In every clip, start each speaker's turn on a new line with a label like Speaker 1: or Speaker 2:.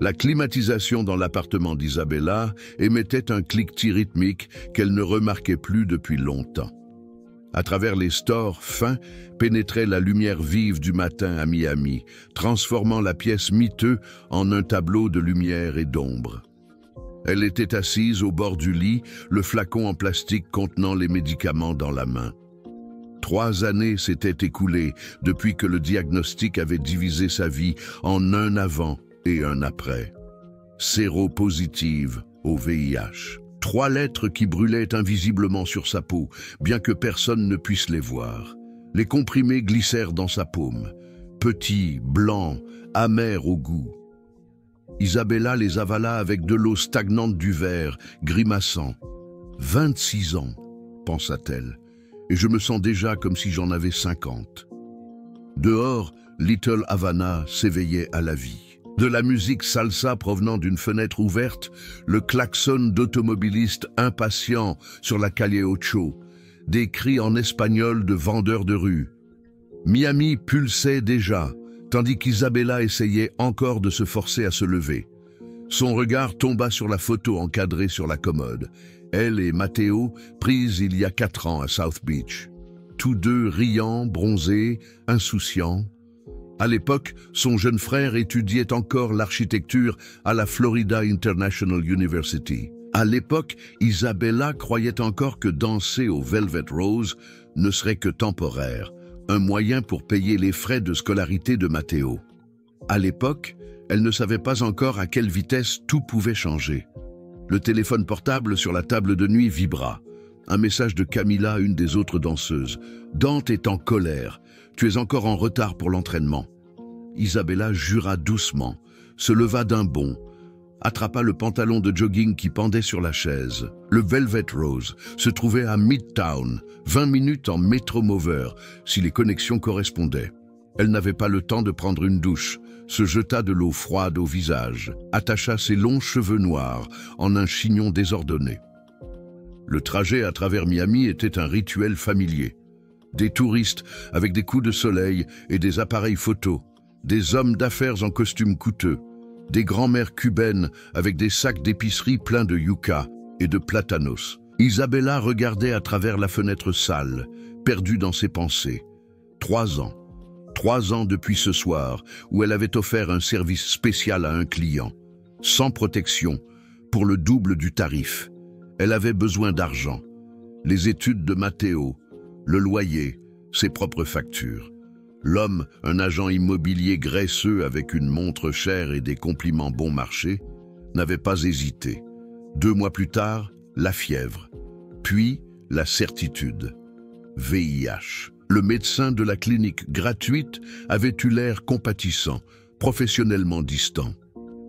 Speaker 1: La climatisation dans l'appartement d'Isabella émettait un cliquetis rythmique qu'elle ne remarquait plus depuis longtemps. À travers les stores fins pénétrait la lumière vive du matin à Miami, transformant la pièce miteuse en un tableau de lumière et d'ombre. Elle était assise au bord du lit, le flacon en plastique contenant les médicaments dans la main. 3 années s'étaient écoulées depuis que le diagnostic avait divisé sa vie en un avant et un après. Séropositive au VIH. 3 lettres qui brûlaient invisiblement sur sa peau, bien que personne ne puisse les voir. Les comprimés glissèrent dans sa paume, petits, blancs, amers au goût. Isabella les avala avec de l'eau stagnante du verre, grimaçant. 26 ans, pensa-t-elle, et je me sens déjà comme si j'en avais 50. Dehors, Little Havana s'éveillait à la vie. De la musique salsa provenant d'une fenêtre ouverte, le klaxon d'automobilistes impatients sur la Calle Ocho, des cris en espagnol de vendeurs de rue. Miami pulsait déjà, tandis qu'Isabella essayait encore de se forcer à se lever. Son regard tomba sur la photo encadrée sur la commode. Elle et Matteo, prises il y a 4 ans à South Beach. Tous deux riants, bronzés, insouciants. À l'époque, son jeune frère étudiait encore l'architecture à la Florida International University. À l'époque, Isabella croyait encore que danser au Velvet Rose ne serait que temporaire, un moyen pour payer les frais de scolarité de Matteo. À l'époque, elle ne savait pas encore à quelle vitesse tout pouvait changer. Le téléphone portable sur la table de nuit vibra. Un message de Camilla, une des autres danseuses. « Dante est en colère. Tu es encore en retard pour l'entraînement. » Isabella jura doucement, se leva d'un bond, attrapa le pantalon de jogging qui pendait sur la chaise. Le Velvet Rose se trouvait à Midtown, 20 minutes en Metromover, si les connexions correspondaient. Elle n'avait pas le temps de prendre une douche, se jeta de l'eau froide au visage, attacha ses longs cheveux noirs en un chignon désordonné. Le trajet à travers Miami était un rituel familier. Des touristes avec des coups de soleil et des appareils photos, des hommes d'affaires en costumes coûteux, des grands-mères cubaines avec des sacs d'épicerie pleins de yucca et de platanos. Isabella regardait à travers la fenêtre sale, perdue dans ses pensées. 3 ans. 3 ans depuis ce soir où elle avait offert un service spécial à un client, sans protection, pour le double du tarif. Elle avait besoin d'argent. Les études de Matteo, le loyer, ses propres factures. L'homme, un agent immobilier graisseux avec une montre chère et des compliments bon marché, n'avait pas hésité. 2 mois plus tard, la fièvre, puis la certitude. VIH. Le médecin de la clinique gratuite avait eu l'air compatissant, professionnellement distant.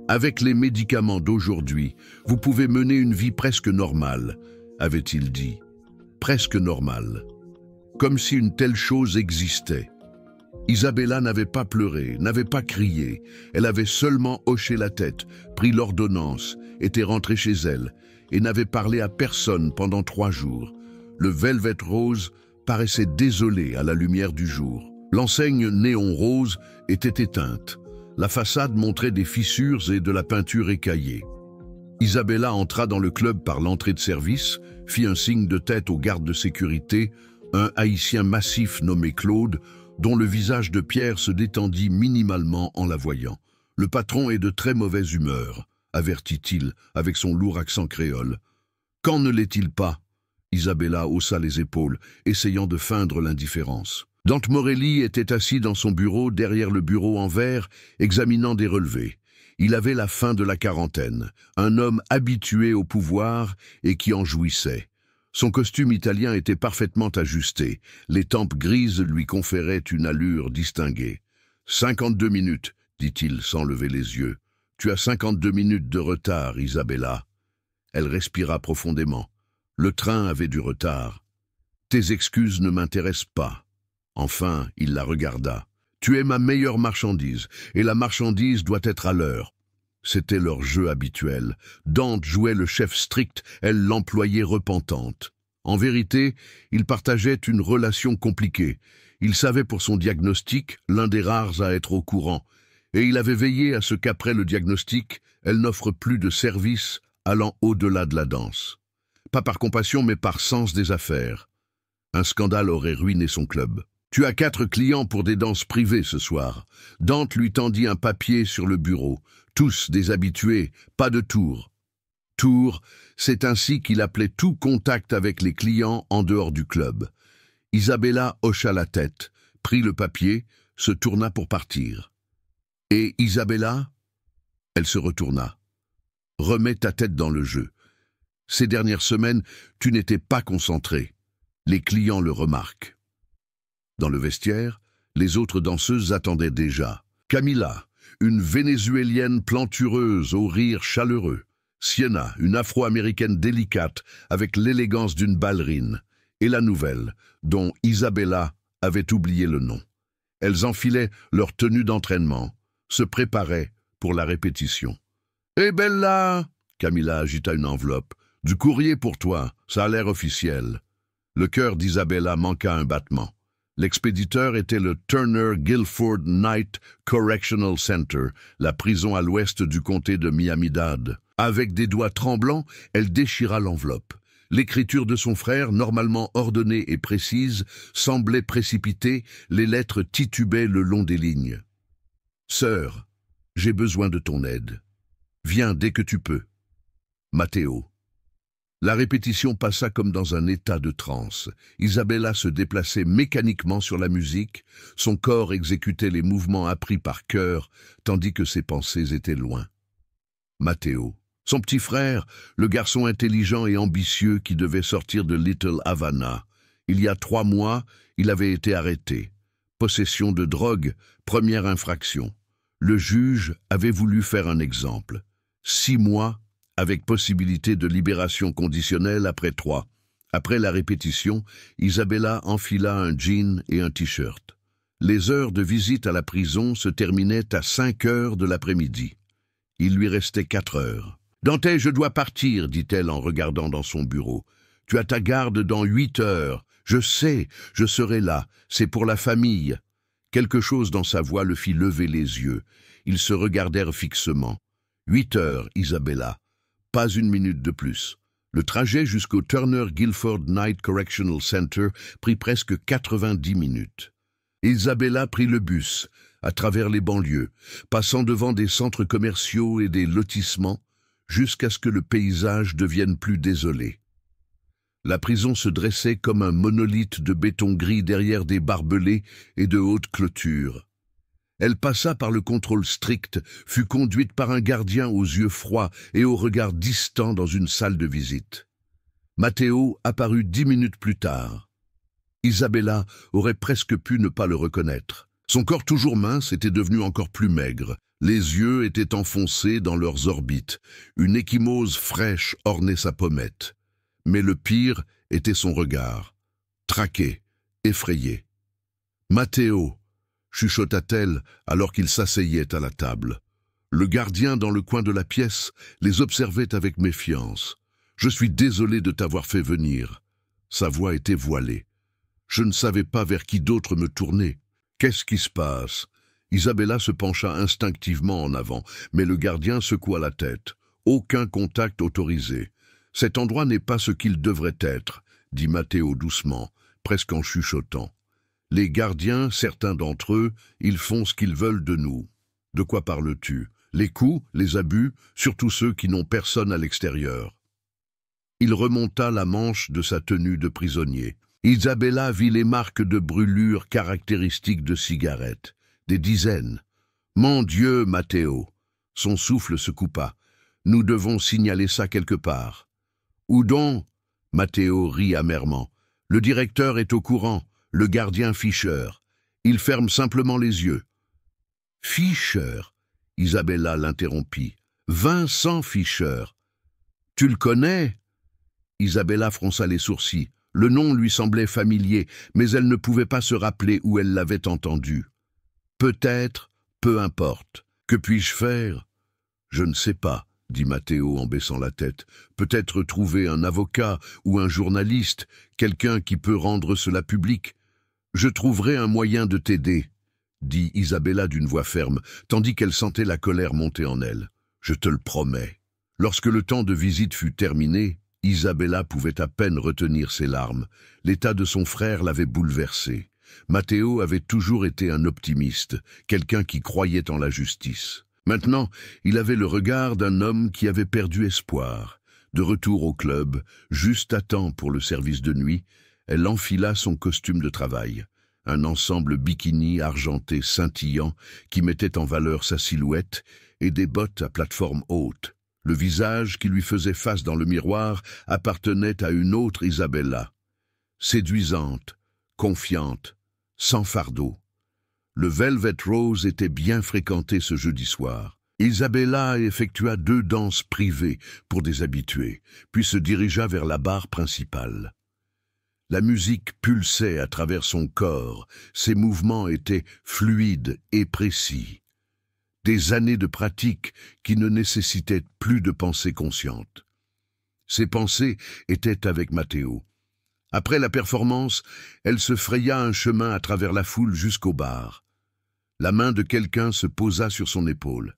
Speaker 1: Avec les médicaments d'aujourd'hui, vous pouvez mener une vie presque normale, avait-il dit. Presque normale. Comme si une telle chose existait. Isabella n'avait pas pleuré, n'avait pas crié. Elle avait seulement hoché la tête, pris l'ordonnance, était rentrée chez elle et n'avait parlé à personne pendant 3 jours. Le Velvet Rose paraissait désolé à la lumière du jour. L'enseigne néon rose était éteinte. La façade montrait des fissures et de la peinture écaillée. Isabella entra dans le club par l'entrée de service, fit un signe de tête au garde de sécurité, un Haïtien massif nommé Claude, dont le visage de Pierre se détendit minimalement en la voyant. « Le patron est de très mauvaise humeur », avertit-il avec son lourd accent créole. « Quand ne l'est-il pas ?» Isabella haussa les épaules, essayant de feindre l'indifférence. Dante Morelli était assis dans son bureau, derrière le bureau en verre, examinant des relevés. Il avait la fin de la quarantaine, un homme habitué au pouvoir et qui en jouissait. Son costume italien était parfaitement ajusté. Les tempes grises lui conféraient une allure distinguée. « 52 minutes, dit-il sans lever les yeux. « Tu as 52 minutes de retard, Isabella. » Elle respira profondément. Le train avait du retard. « Tes excuses ne m'intéressent pas. » Enfin, il la regarda. « Tu es ma meilleure marchandise, et la marchandise doit être à l'heure. » C'était leur jeu habituel. Dante jouait le chef strict, elle l'employée repentante. En vérité, ils partageaient une relation compliquée. Il savait pour son diagnostic, l'un des rares à être au courant, et il avait veillé à ce qu'après le diagnostic, elle n'offre plus de services allant au-delà de la danse. Pas par compassion, mais par sens des affaires. Un scandale aurait ruiné son club. « Tu as 4 clients pour des danses privées ce soir. » Dante lui tendit un papier sur le bureau. Tous des habitués, pas de tour. Tour, c'est ainsi qu'il appelait tout contact avec les clients en dehors du club. Isabella hocha la tête, prit le papier, se tourna pour partir. « Et Isabella ?» Elle se retourna. « Remets ta tête dans le jeu. Ces dernières semaines, tu n'étais pas concentré. Les clients le remarquent. » Dans le vestiaire, les autres danseuses attendaient déjà. Camila, une Vénézuélienne plantureuse au rire chaleureux. Sienna, une Afro-Américaine délicate avec l'élégance d'une ballerine. Et la nouvelle, dont Isabella avait oublié le nom. Elles enfilaient leur tenue d'entraînement, se préparaient pour la répétition. « Eh Bella !» Camila agita une enveloppe. « Du courrier pour toi, ça a l'air officiel. » Le cœur d'Isabella manqua un battement. L'expéditeur était le Turner Guilford Night Correctional Center, la prison à l'ouest du comté de Miami-Dade. Avec des doigts tremblants, elle déchira l'enveloppe. L'écriture de son frère, normalement ordonnée et précise, semblait précipitée, les lettres titubaient le long des lignes. « Sœur, j'ai besoin de ton aide. Viens dès que tu peux. Matteo. » La répétition passa comme dans un état de transe. Isabella se déplaçait mécaniquement sur la musique, son corps exécutait les mouvements appris par cœur, tandis que ses pensées étaient loin. Matteo. Son petit frère, le garçon intelligent et ambitieux qui devait sortir de Little Havana. Il y a 3 mois, il avait été arrêté. Possession de drogue, première infraction. Le juge avait voulu faire un exemple. 6 mois, avec possibilité de libération conditionnelle après 3. Après la répétition, Isabella enfila un jean et un t-shirt. Les heures de visite à la prison se terminaient à 5 heures de l'après-midi. Il lui restait 4 heures. « Dante, je dois partir, dit-elle en regardant dans son bureau. Tu as ta garde dans 8 heures. Je sais, je serai là. C'est pour la famille. » Quelque chose dans sa voix le fit lever les yeux. Ils se regardèrent fixement. 8 heures, Isabella. Pas une minute de plus. Le trajet jusqu'au Turner Guilford Night Correctional Center prit presque 90 minutes. Isabella prit le bus, à travers les banlieues, passant devant des centres commerciaux et des lotissements, jusqu'à ce que le paysage devienne plus désolé. La prison se dressait comme un monolithe de béton gris derrière des barbelés et de hautes clôtures. Elle passa par le contrôle strict, fut conduite par un gardien aux yeux froids et au regard distant dans une salle de visite. Matteo apparut 10 minutes plus tard. Isabella aurait presque pu ne pas le reconnaître. Son corps toujours mince était devenu encore plus maigre. Les yeux étaient enfoncés dans leurs orbites. Une ecchymose fraîche ornait sa pommette. Mais le pire était son regard. Traqué, effrayé. « Matteo !» chuchota-t-elle alors qu'il s'asseyait à la table. Le gardien dans le coin de la pièce les observait avec méfiance. « Je suis désolé de t'avoir fait venir. » Sa voix était voilée. Je ne savais pas vers qui d'autre me tourner. Qu'est-ce qui se passe? Isabella se pencha instinctivement en avant, mais le gardien secoua la tête. Aucun contact autorisé. Cet endroit n'est pas ce qu'il devrait être, dit Matteo doucement, presque en chuchotant. Les gardiens, certains d'entre eux, ils font ce qu'ils veulent de nous. De quoi parles-tu? Les coups, les abus, surtout ceux qui n'ont personne à l'extérieur. Il remonta la manche de sa tenue de prisonnier. Isabella vit les marques de brûlures caractéristiques de cigarettes. Des dizaines. Mon Dieu, Matteo! Son souffle se coupa. Nous devons signaler ça quelque part. Où donc? Matteo rit amèrement. Le directeur est au courant. Le gardien Fischer. Il ferme simplement les yeux. Fischer? Isabella l'interrompit. Vincent Fischer. Tu le connais? Isabella fronça les sourcils. Le nom lui semblait familier, mais elle ne pouvait pas se rappeler où elle l'avait entendu. Peut-être, peu importe. Que puis-je faire? Je ne sais pas, dit Matteo en baissant la tête. Peut-être trouver un avocat ou un journaliste, quelqu'un qui peut rendre cela public. Je trouverai un moyen de t'aider, dit Isabella d'une voix ferme, tandis qu'elle sentait la colère monter en elle. « Je te le promets. » Lorsque le temps de visite fut terminé, Isabella pouvait à peine retenir ses larmes. L'état de son frère l'avait bouleversée. Matteo avait toujours été un optimiste, quelqu'un qui croyait en la justice. Maintenant, il avait le regard d'un homme qui avait perdu espoir. De retour au club, juste à temps pour le service de nuit, elle enfila son costume de travail, un ensemble bikini argenté scintillant qui mettait en valeur sa silhouette et des bottes à plateforme haute. Le visage qui lui faisait face dans le miroir appartenait à une autre Isabella, séduisante, confiante, sans fardeau. Le Velvet Rose était bien fréquenté ce jeudi soir. Isabella effectua 2 danses privées pour des habitués, puis se dirigea vers la bar principale. La musique pulsait à travers son corps, ses mouvements étaient fluides et précis. Des années de pratique qui ne nécessitaient plus de pensées conscientes. Ses pensées étaient avec Matteo. Après la performance, elle se fraya un chemin à travers la foule jusqu'au bar. La main de quelqu'un se posa sur son épaule.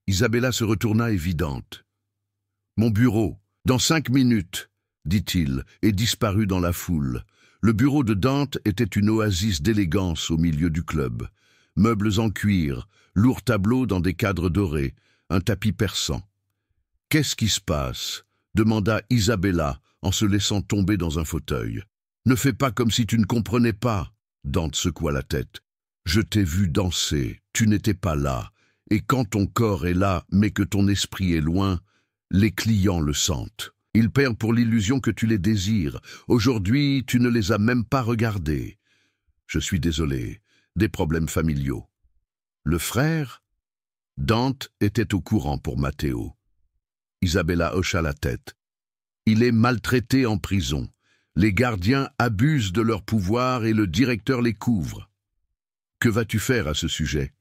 Speaker 1: Isabella se retourna évidente. « Mon bureau, dans 5 minutes !» dit-il, et disparut dans la foule. Le bureau de Dante était une oasis d'élégance au milieu du club. Meubles en cuir, lourds tableaux dans des cadres dorés, un tapis persan. « Qu'est-ce qui se passe ?» demanda Isabella en se laissant tomber dans un fauteuil. « Ne fais pas comme si tu ne comprenais pas !» Dante secoua la tête. « Je t'ai vu danser, tu n'étais pas là. Et quand ton corps est là, mais que ton esprit est loin, les clients le sentent. Ils perdent pour l'illusion que tu les désires. Aujourd'hui, tu ne les as même pas regardés. Je suis désolé, des problèmes familiaux. » Le frère? Dante était au courant pour Matteo. Isabella hocha la tête. « Il est maltraité en prison. Les gardiens abusent de leur pouvoir et le directeur les couvre. Que vas-tu faire à ce sujet ?»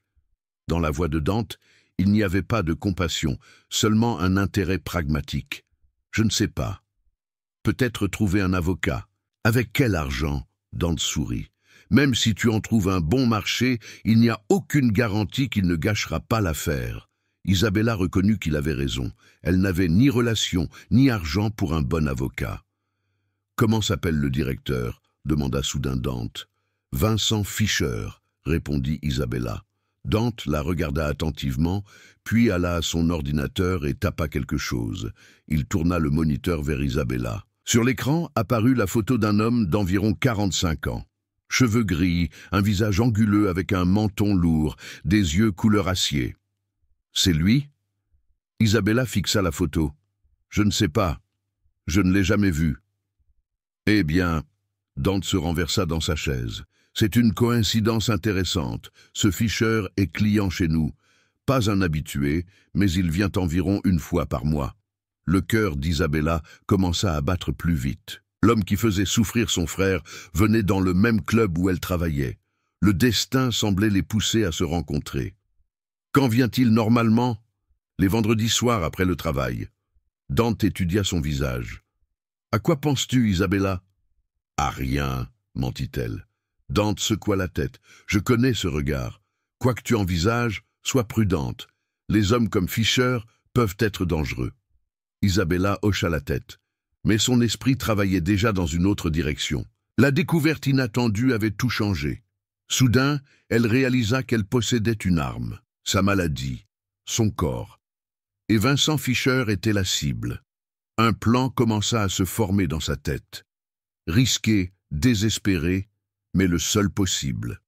Speaker 1: Dans la voix de Dante, il n'y avait pas de compassion, seulement un intérêt pragmatique. « Je ne sais pas. Peut-être trouver un avocat. Avec quel argent ?» Dante sourit. « Même si tu en trouves un bon marché, il n'y a aucune garantie qu'il ne gâchera pas l'affaire. » Isabella reconnut qu'il avait raison. Elle n'avait ni relation, ni argent pour un bon avocat. « Comment s'appelle le directeur ?» demanda soudain Dante. « Vincent Fischer », répondit Isabella. Dante la regarda attentivement, puis alla à son ordinateur et tapa quelque chose. Il tourna le moniteur vers Isabella. Sur l'écran apparut la photo d'un homme d'environ 45 ans. Cheveux gris, un visage anguleux avec un menton lourd, des yeux couleur acier. « C'est lui ?» Isabella fixa la photo. « Je ne sais pas. Je ne l'ai jamais vu. » « Eh bien, » Dante se renversa dans sa chaise. « C'est une coïncidence intéressante. Ce Fischer est client chez nous. Pas un habitué, mais il vient environ 1 fois par mois. » Le cœur d'Isabella commença à battre plus vite. L'homme qui faisait souffrir son frère venait dans le même club où elle travaillait. Le destin semblait les pousser à se rencontrer. Quand vient-il normalement? Les vendredis soirs après le travail. Dante étudia son visage. « À quoi penses-tu, Isabella ?»« À rien, mentit-elle. Dante secoua la tête. « Je connais ce regard. Quoi que tu envisages, sois prudente. Les hommes comme Fischer peuvent être dangereux. » Isabella hocha la tête. Mais son esprit travaillait déjà dans une autre direction. La découverte inattendue avait tout changé. Soudain, elle réalisa qu'elle possédait une arme, sa maladie, son corps. Et Vincent Fischer était la cible. Un plan commença à se former dans sa tête. Risqué, désespéré, mais le seul possible.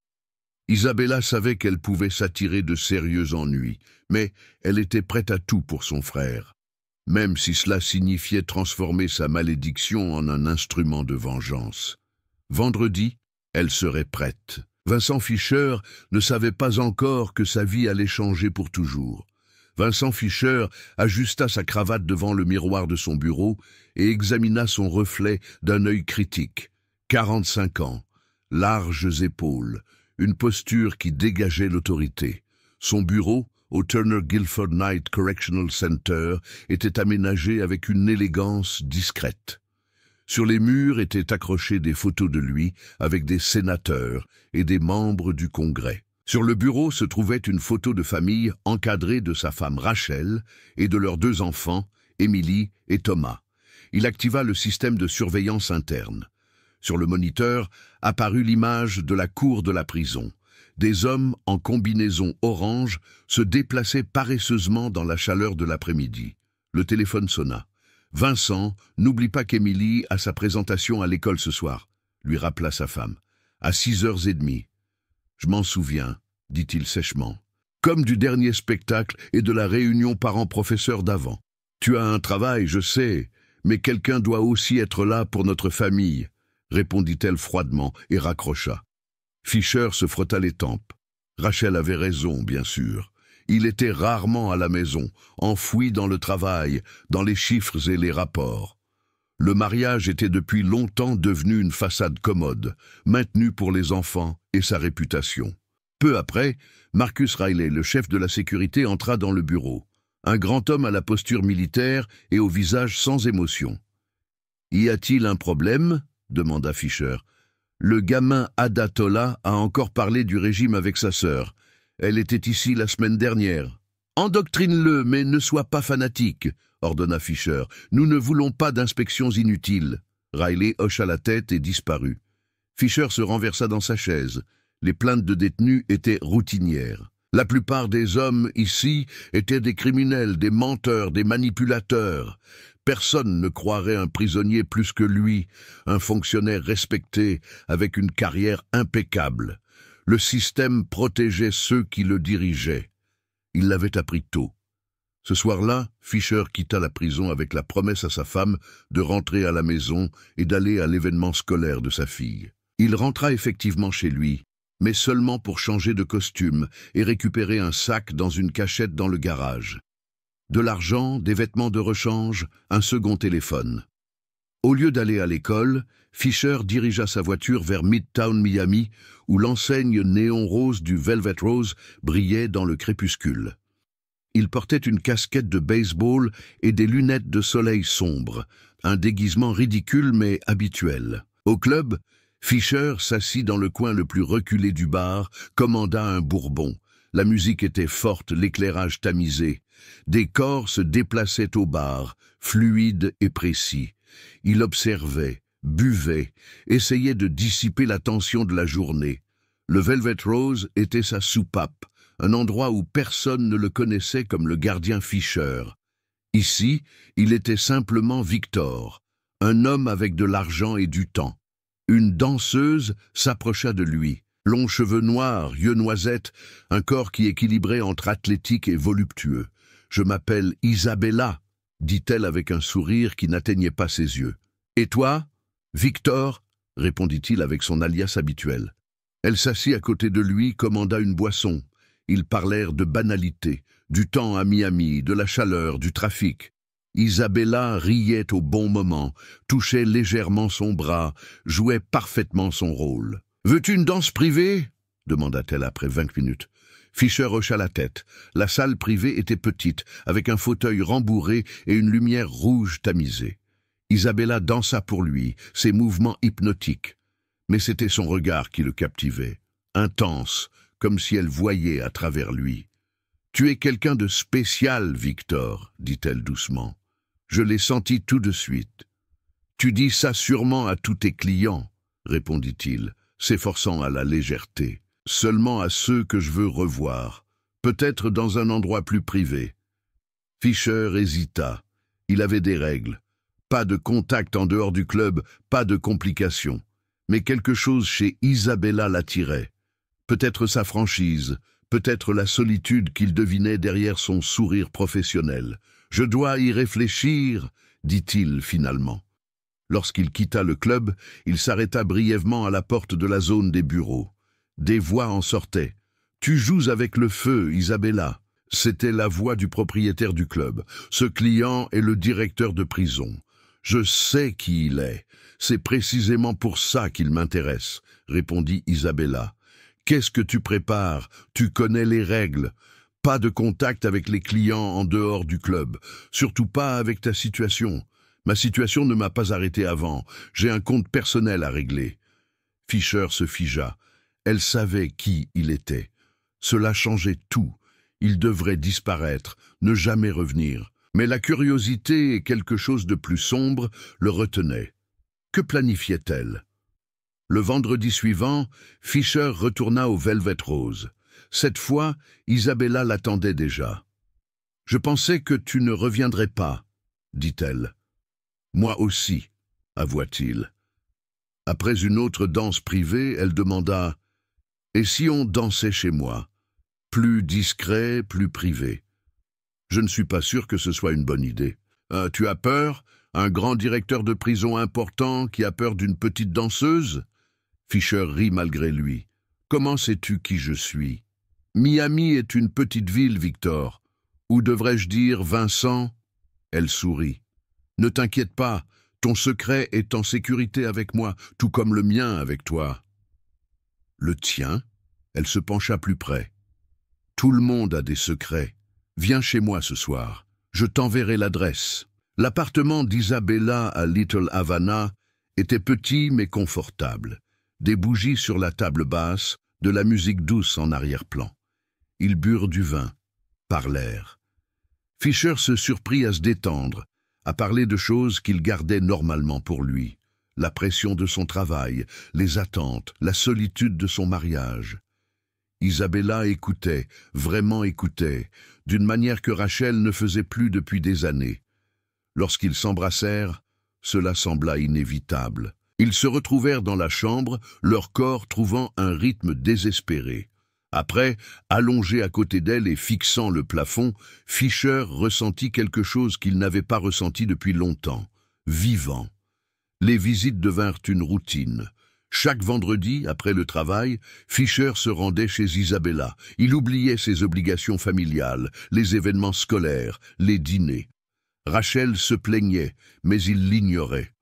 Speaker 1: Isabella savait qu'elle pouvait s'attirer de sérieux ennuis, mais elle était prête à tout pour son frère, même si cela signifiait transformer sa malédiction en un instrument de vengeance. Vendredi, elle serait prête. Vincent Fischer ne savait pas encore que sa vie allait changer pour toujours. Vincent Fischer ajusta sa cravate devant le miroir de son bureau et examina son reflet d'un œil critique. 45 ans, larges épaules, une posture qui dégageait l'autorité. Son bureau, au Turner Guilford Night Correctional Center, était aménagé avec une élégance discrète. Sur les murs étaient accrochées des photos de lui avec des sénateurs et des membres du Congrès. Sur le bureau se trouvait une photo de famille encadrée de sa femme Rachel et de leurs 2 enfants, Emily et Thomas. Il activa le système de surveillance interne. Sur le moniteur apparut l'image de la cour de la prison. Des hommes en combinaison orange se déplaçaient paresseusement dans la chaleur de l'après-midi. Le téléphone sonna. « Vincent, n'oublie pas qu'Émilie a sa présentation à l'école ce soir », lui rappela sa femme. « À 6h30. » « Je m'en souviens, » dit-il sèchement. « Comme du dernier spectacle et de la réunion parents-professeurs d'avant. Tu as un travail, je sais, mais quelqu'un doit aussi être là pour notre famille, » répondit-elle froidement et raccrocha. Fischer se frotta les tempes. Rachel avait raison, bien sûr. Il était rarement à la maison, enfoui dans le travail, dans les chiffres et les rapports. Le mariage était depuis longtemps devenu une façade commode, maintenue pour les enfants et sa réputation. Peu après, Marcus Riley, le chef de la sécurité, entra dans le bureau. Un grand homme à la posture militaire et au visage sans émotion. « Y a-t-il un problème ?» demanda Fischer. « Le gamin Adatola a encore parlé du régime avec sa sœur. Elle était ici la semaine dernière. »« Endoctrine-le, mais ne sois pas fanatique », ordonna Fischer. « Nous ne voulons pas d'inspections inutiles. » Riley hocha la tête et disparut. Fischer se renversa dans sa chaise. Les plaintes de détenus étaient routinières. La plupart des hommes ici étaient des criminels, des menteurs, des manipulateurs. Personne ne croirait un prisonnier plus que lui, un fonctionnaire respecté, avec une carrière impeccable. Le système protégeait ceux qui le dirigeaient. Il l'avait appris tôt. Ce soir-là, Fischer quitta la prison avec la promesse à sa femme de rentrer à la maison et d'aller à l'événement scolaire de sa fille. Il rentra effectivement chez lui, mais seulement pour changer de costume et récupérer un sac dans une cachette dans le garage. De l'argent, des vêtements de rechange, un second téléphone. Au lieu d'aller à l'école, Fischer dirigea sa voiture vers Midtown Miami, où l'enseigne néon rose du Velvet Rose brillait dans le crépuscule. Il portait une casquette de baseball et des lunettes de soleil sombre, un déguisement ridicule mais habituel. Au club, Fischer s'assit dans le coin le plus reculé du bar, commanda un bourbon. La musique était forte, l'éclairage tamisé. Des corps se déplaçaient au bar, fluides et précis. Il observait, buvait, essayait de dissiper la tension de la journée. Le Velvet Rose était sa soupape, un endroit où personne ne le connaissait comme le gardien Fischer. Ici, il était simplement Victor, un homme avec de l'argent et du temps. Une danseuse s'approcha de lui. Longs cheveux noirs, yeux noisettes, un corps qui équilibrait entre athlétique et voluptueux. « Je m'appelle Isabella », dit-elle avec un sourire qui n'atteignait pas ses yeux. « Et toi ?»« Victor », répondit-il avec son alias habituel. Elle s'assit à côté de lui, commanda une boisson. Ils parlèrent de banalité, du temps à Miami, de la chaleur, du trafic. Isabella riait au bon moment, touchait légèrement son bras, jouait parfaitement son rôle. « Veux-tu une danse privée ?» demanda-t-elle après 20 minutes. Fischer hocha la tête. La salle privée était petite, avec un fauteuil rembourré et une lumière rouge tamisée. Isabella dansa pour lui, ses mouvements hypnotiques. Mais c'était son regard qui le captivait, intense, comme si elle voyait à travers lui. « Tu es quelqu'un de spécial, Victor, » dit-elle doucement. « Je l'ai senti tout de suite. »« Tu dis ça sûrement à tous tes clients, » répondit-il, s'efforçant à la légèreté. « Seulement à ceux que je veux revoir, peut-être dans un endroit plus privé. » Fischer hésita. Il avait des règles. Pas de contact en dehors du club, pas de complications. Mais quelque chose chez Isabella l'attirait. Peut-être sa franchise, peut-être la solitude qu'il devinait derrière son sourire professionnel. « Je dois y réfléchir, » dit-il finalement. Lorsqu'il quitta le club, il s'arrêta brièvement à la porte de la zone des bureaux. Des voix en sortaient. « Tu joues avec le feu, Isabella. » C'était la voix du propriétaire du club. « Ce client est le directeur de prison. Je sais qui il est. C'est précisément pour ça qu'il m'intéresse, » répondit Isabella. « Qu'est-ce que tu prépares? Tu connais les règles. Pas de contact avec les clients en dehors du club. Surtout pas avec ta situation. Ma situation ne m'a pas arrêté avant. J'ai un compte personnel à régler. » Fischer se figea. Elle savait qui il était. Cela changeait tout. Il devrait disparaître, ne jamais revenir. Mais la curiosité et quelque chose de plus sombre le retenaient. Que planifiait-elle? Le vendredi suivant, Fischer retourna au Velvet Rose. Cette fois, Isabella l'attendait déjà. « Je pensais que tu ne reviendrais pas, » dit-elle. « Moi aussi, » avoua-t-il. Après une autre danse privée, elle demanda « Et si on dansait chez moi? Plus discret, plus privé. » Je ne suis pas sûr que ce soit une bonne idée. Tu as peur? Un grand directeur de prison important qui a peur d'une petite danseuse? Fischer rit malgré lui. Comment sais-tu qui je suis? Miami est une petite ville, Victor. Ou devrais-je dire Vincent? Elle sourit. Ne t'inquiète pas, ton secret est en sécurité avec moi, tout comme le mien avec toi. Le tien? Elle se pencha plus près. Tout le monde a des secrets. Viens chez moi ce soir. Je t'enverrai l'adresse. L'appartement d'Isabella à Little Havana était petit mais confortable. Des bougies sur la table basse, de la musique douce en arrière-plan. Ils burent du vin, parlèrent. Fischer se surprit à se détendre, à parler de choses qu'il gardait normalement pour lui. La pression de son travail, les attentes, la solitude de son mariage. Isabella écoutait, vraiment écoutait, d'une manière que Rachel ne faisait plus depuis des années. Lorsqu'ils s'embrassèrent, cela sembla inévitable. Ils se retrouvèrent dans la chambre, leur corps trouvant un rythme désespéré. Après, allongé à côté d'elle et fixant le plafond, Fischer ressentit quelque chose qu'il n'avait pas ressenti depuis longtemps, vivant. Les visites devinrent une routine. Chaque vendredi, après le travail, Fischer se rendait chez Isabella. Il oubliait ses obligations familiales, les événements scolaires, les dîners. Rachel se plaignait, mais il l'ignorait.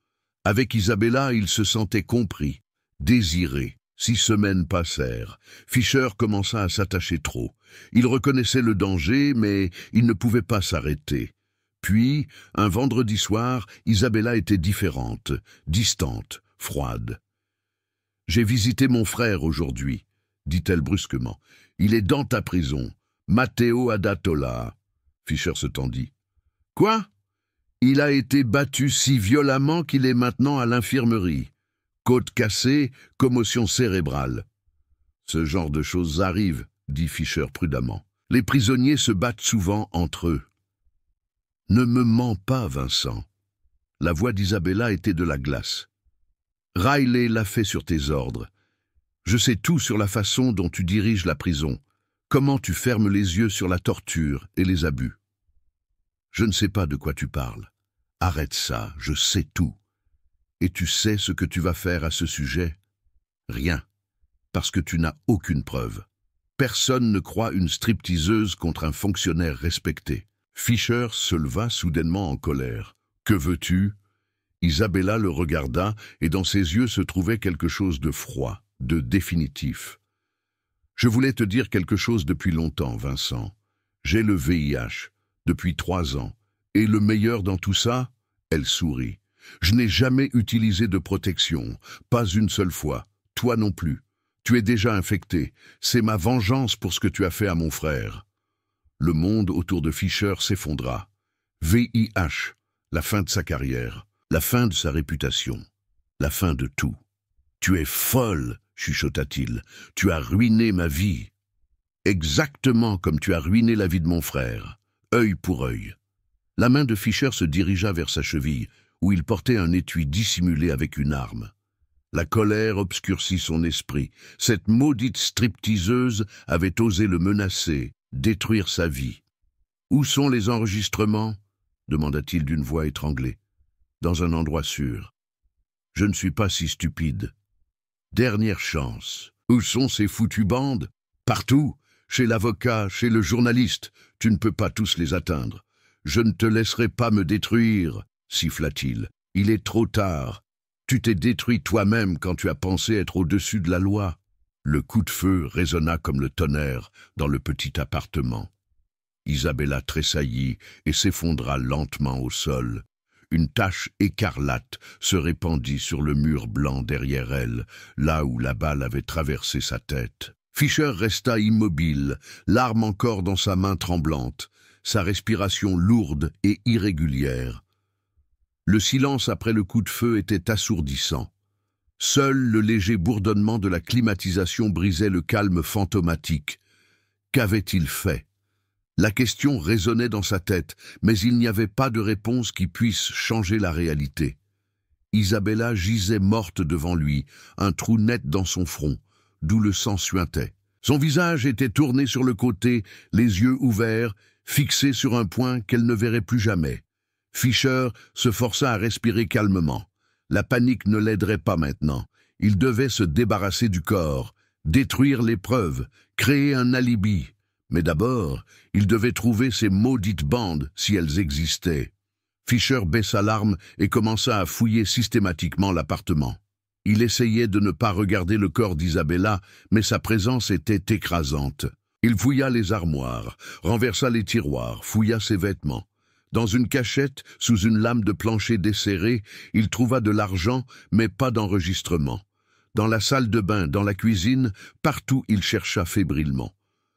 Speaker 1: Avec Isabella, il se sentait compris, désiré. 6 semaines passèrent. Fischer commença à s'attacher trop. Il reconnaissait le danger, mais il ne pouvait pas s'arrêter. Puis, un vendredi soir, Isabella était différente, distante, froide. « J'ai visité mon frère aujourd'hui, » dit-elle brusquement. « Il est dans ta prison. Matteo Adatola. » Fischer se tendit. « Quoi? Il a été battu si violemment qu'il est maintenant à l'infirmerie. Côte cassée, commotion cérébrale. » « Ce genre de choses arrive, » dit Fischer prudemment. « Les prisonniers se battent souvent entre eux. » « Ne me mens pas, Vincent. » La voix d'Isabella était de la glace. « Riley l'a fait sur tes ordres. Je sais tout sur la façon dont tu diriges la prison, comment tu fermes les yeux sur la torture et les abus. Je ne sais pas de quoi tu parles. Arrête ça, je sais tout. Et tu sais ce que tu vas faire à ce sujet? Rien, parce que tu n'as aucune preuve. Personne ne croit une stripteaseuse contre un fonctionnaire respecté. » Fischer se leva soudainement en colère. « Que veux-tu » Isabella le regarda et dans ses yeux se trouvait quelque chose de froid, de définitif. « Je voulais te dire quelque chose depuis longtemps, Vincent. J'ai le VIH, depuis 3 ans. Et le meilleur dans tout ça ?» Elle sourit. « Je n'ai jamais utilisé de protection, pas une seule fois. Toi non plus. Tu es déjà infecté. C'est ma vengeance pour ce que tu as fait à mon frère. » Le monde autour de Fischer s'effondra. VIH, la fin de sa carrière, la fin de sa réputation, la fin de tout. « Tu es folle, » chuchota-t-il. « Tu as ruiné ma vie. Exactement comme tu as ruiné la vie de mon frère, œil pour œil. » La main de Fischer se dirigea vers sa cheville, où il portait un étui dissimulé avec une arme. La colère obscurcit son esprit. Cette maudite stripteaseuse avait osé le menacer, détruire sa vie. « Où sont les enregistrements ?» demanda-t-il d'une voix étranglée. « Dans un endroit sûr. Je ne suis pas si stupide. Dernière chance. Où sont ces foutues bandes? Partout, chez l'avocat, chez le journaliste. Tu ne peux pas tous les atteindre. Je ne te laisserai pas me détruire, siffla-t-il. Il est trop tard. Tu t'es détruit toi-même quand tu as pensé être au-dessus de la loi. » Le coup de feu résonna comme le tonnerre dans le petit appartement. Isabella tressaillit et s'effondra lentement au sol. Une tache écarlate se répandit sur le mur blanc derrière elle, là où la balle avait traversé sa tête. Fischer resta immobile, l'arme encore dans sa main tremblante, sa respiration lourde et irrégulière. Le silence après le coup de feu était assourdissant. Seul le léger bourdonnement de la climatisation brisait le calme fantomatique. Qu'avait-il fait? La question résonnait dans sa tête, mais il n'y avait pas de réponse qui puisse changer la réalité. Isabella gisait morte devant lui, un trou net dans son front, d'où le sang suintait. Son visage était tourné sur le côté, les yeux ouverts, fixés sur un point qu'elle ne verrait plus jamais. Fischer se força à respirer calmement. La panique ne l'aiderait pas maintenant. Il devait se débarrasser du corps, détruire les preuves, créer un alibi. Mais d'abord, il devait trouver ces maudites bandes, si elles existaient. Fischer baissa l'arme et commença à fouiller systématiquement l'appartement. Il essayait de ne pas regarder le corps d'Isabella, mais sa présence était écrasante. Il fouilla les armoires, renversa les tiroirs, fouilla ses vêtements. Dans une cachette, sous une lame de plancher desserrée, il trouva de l'argent, mais pas d'enregistrement. Dans la salle de bain, dans la cuisine, partout il chercha fébrilement.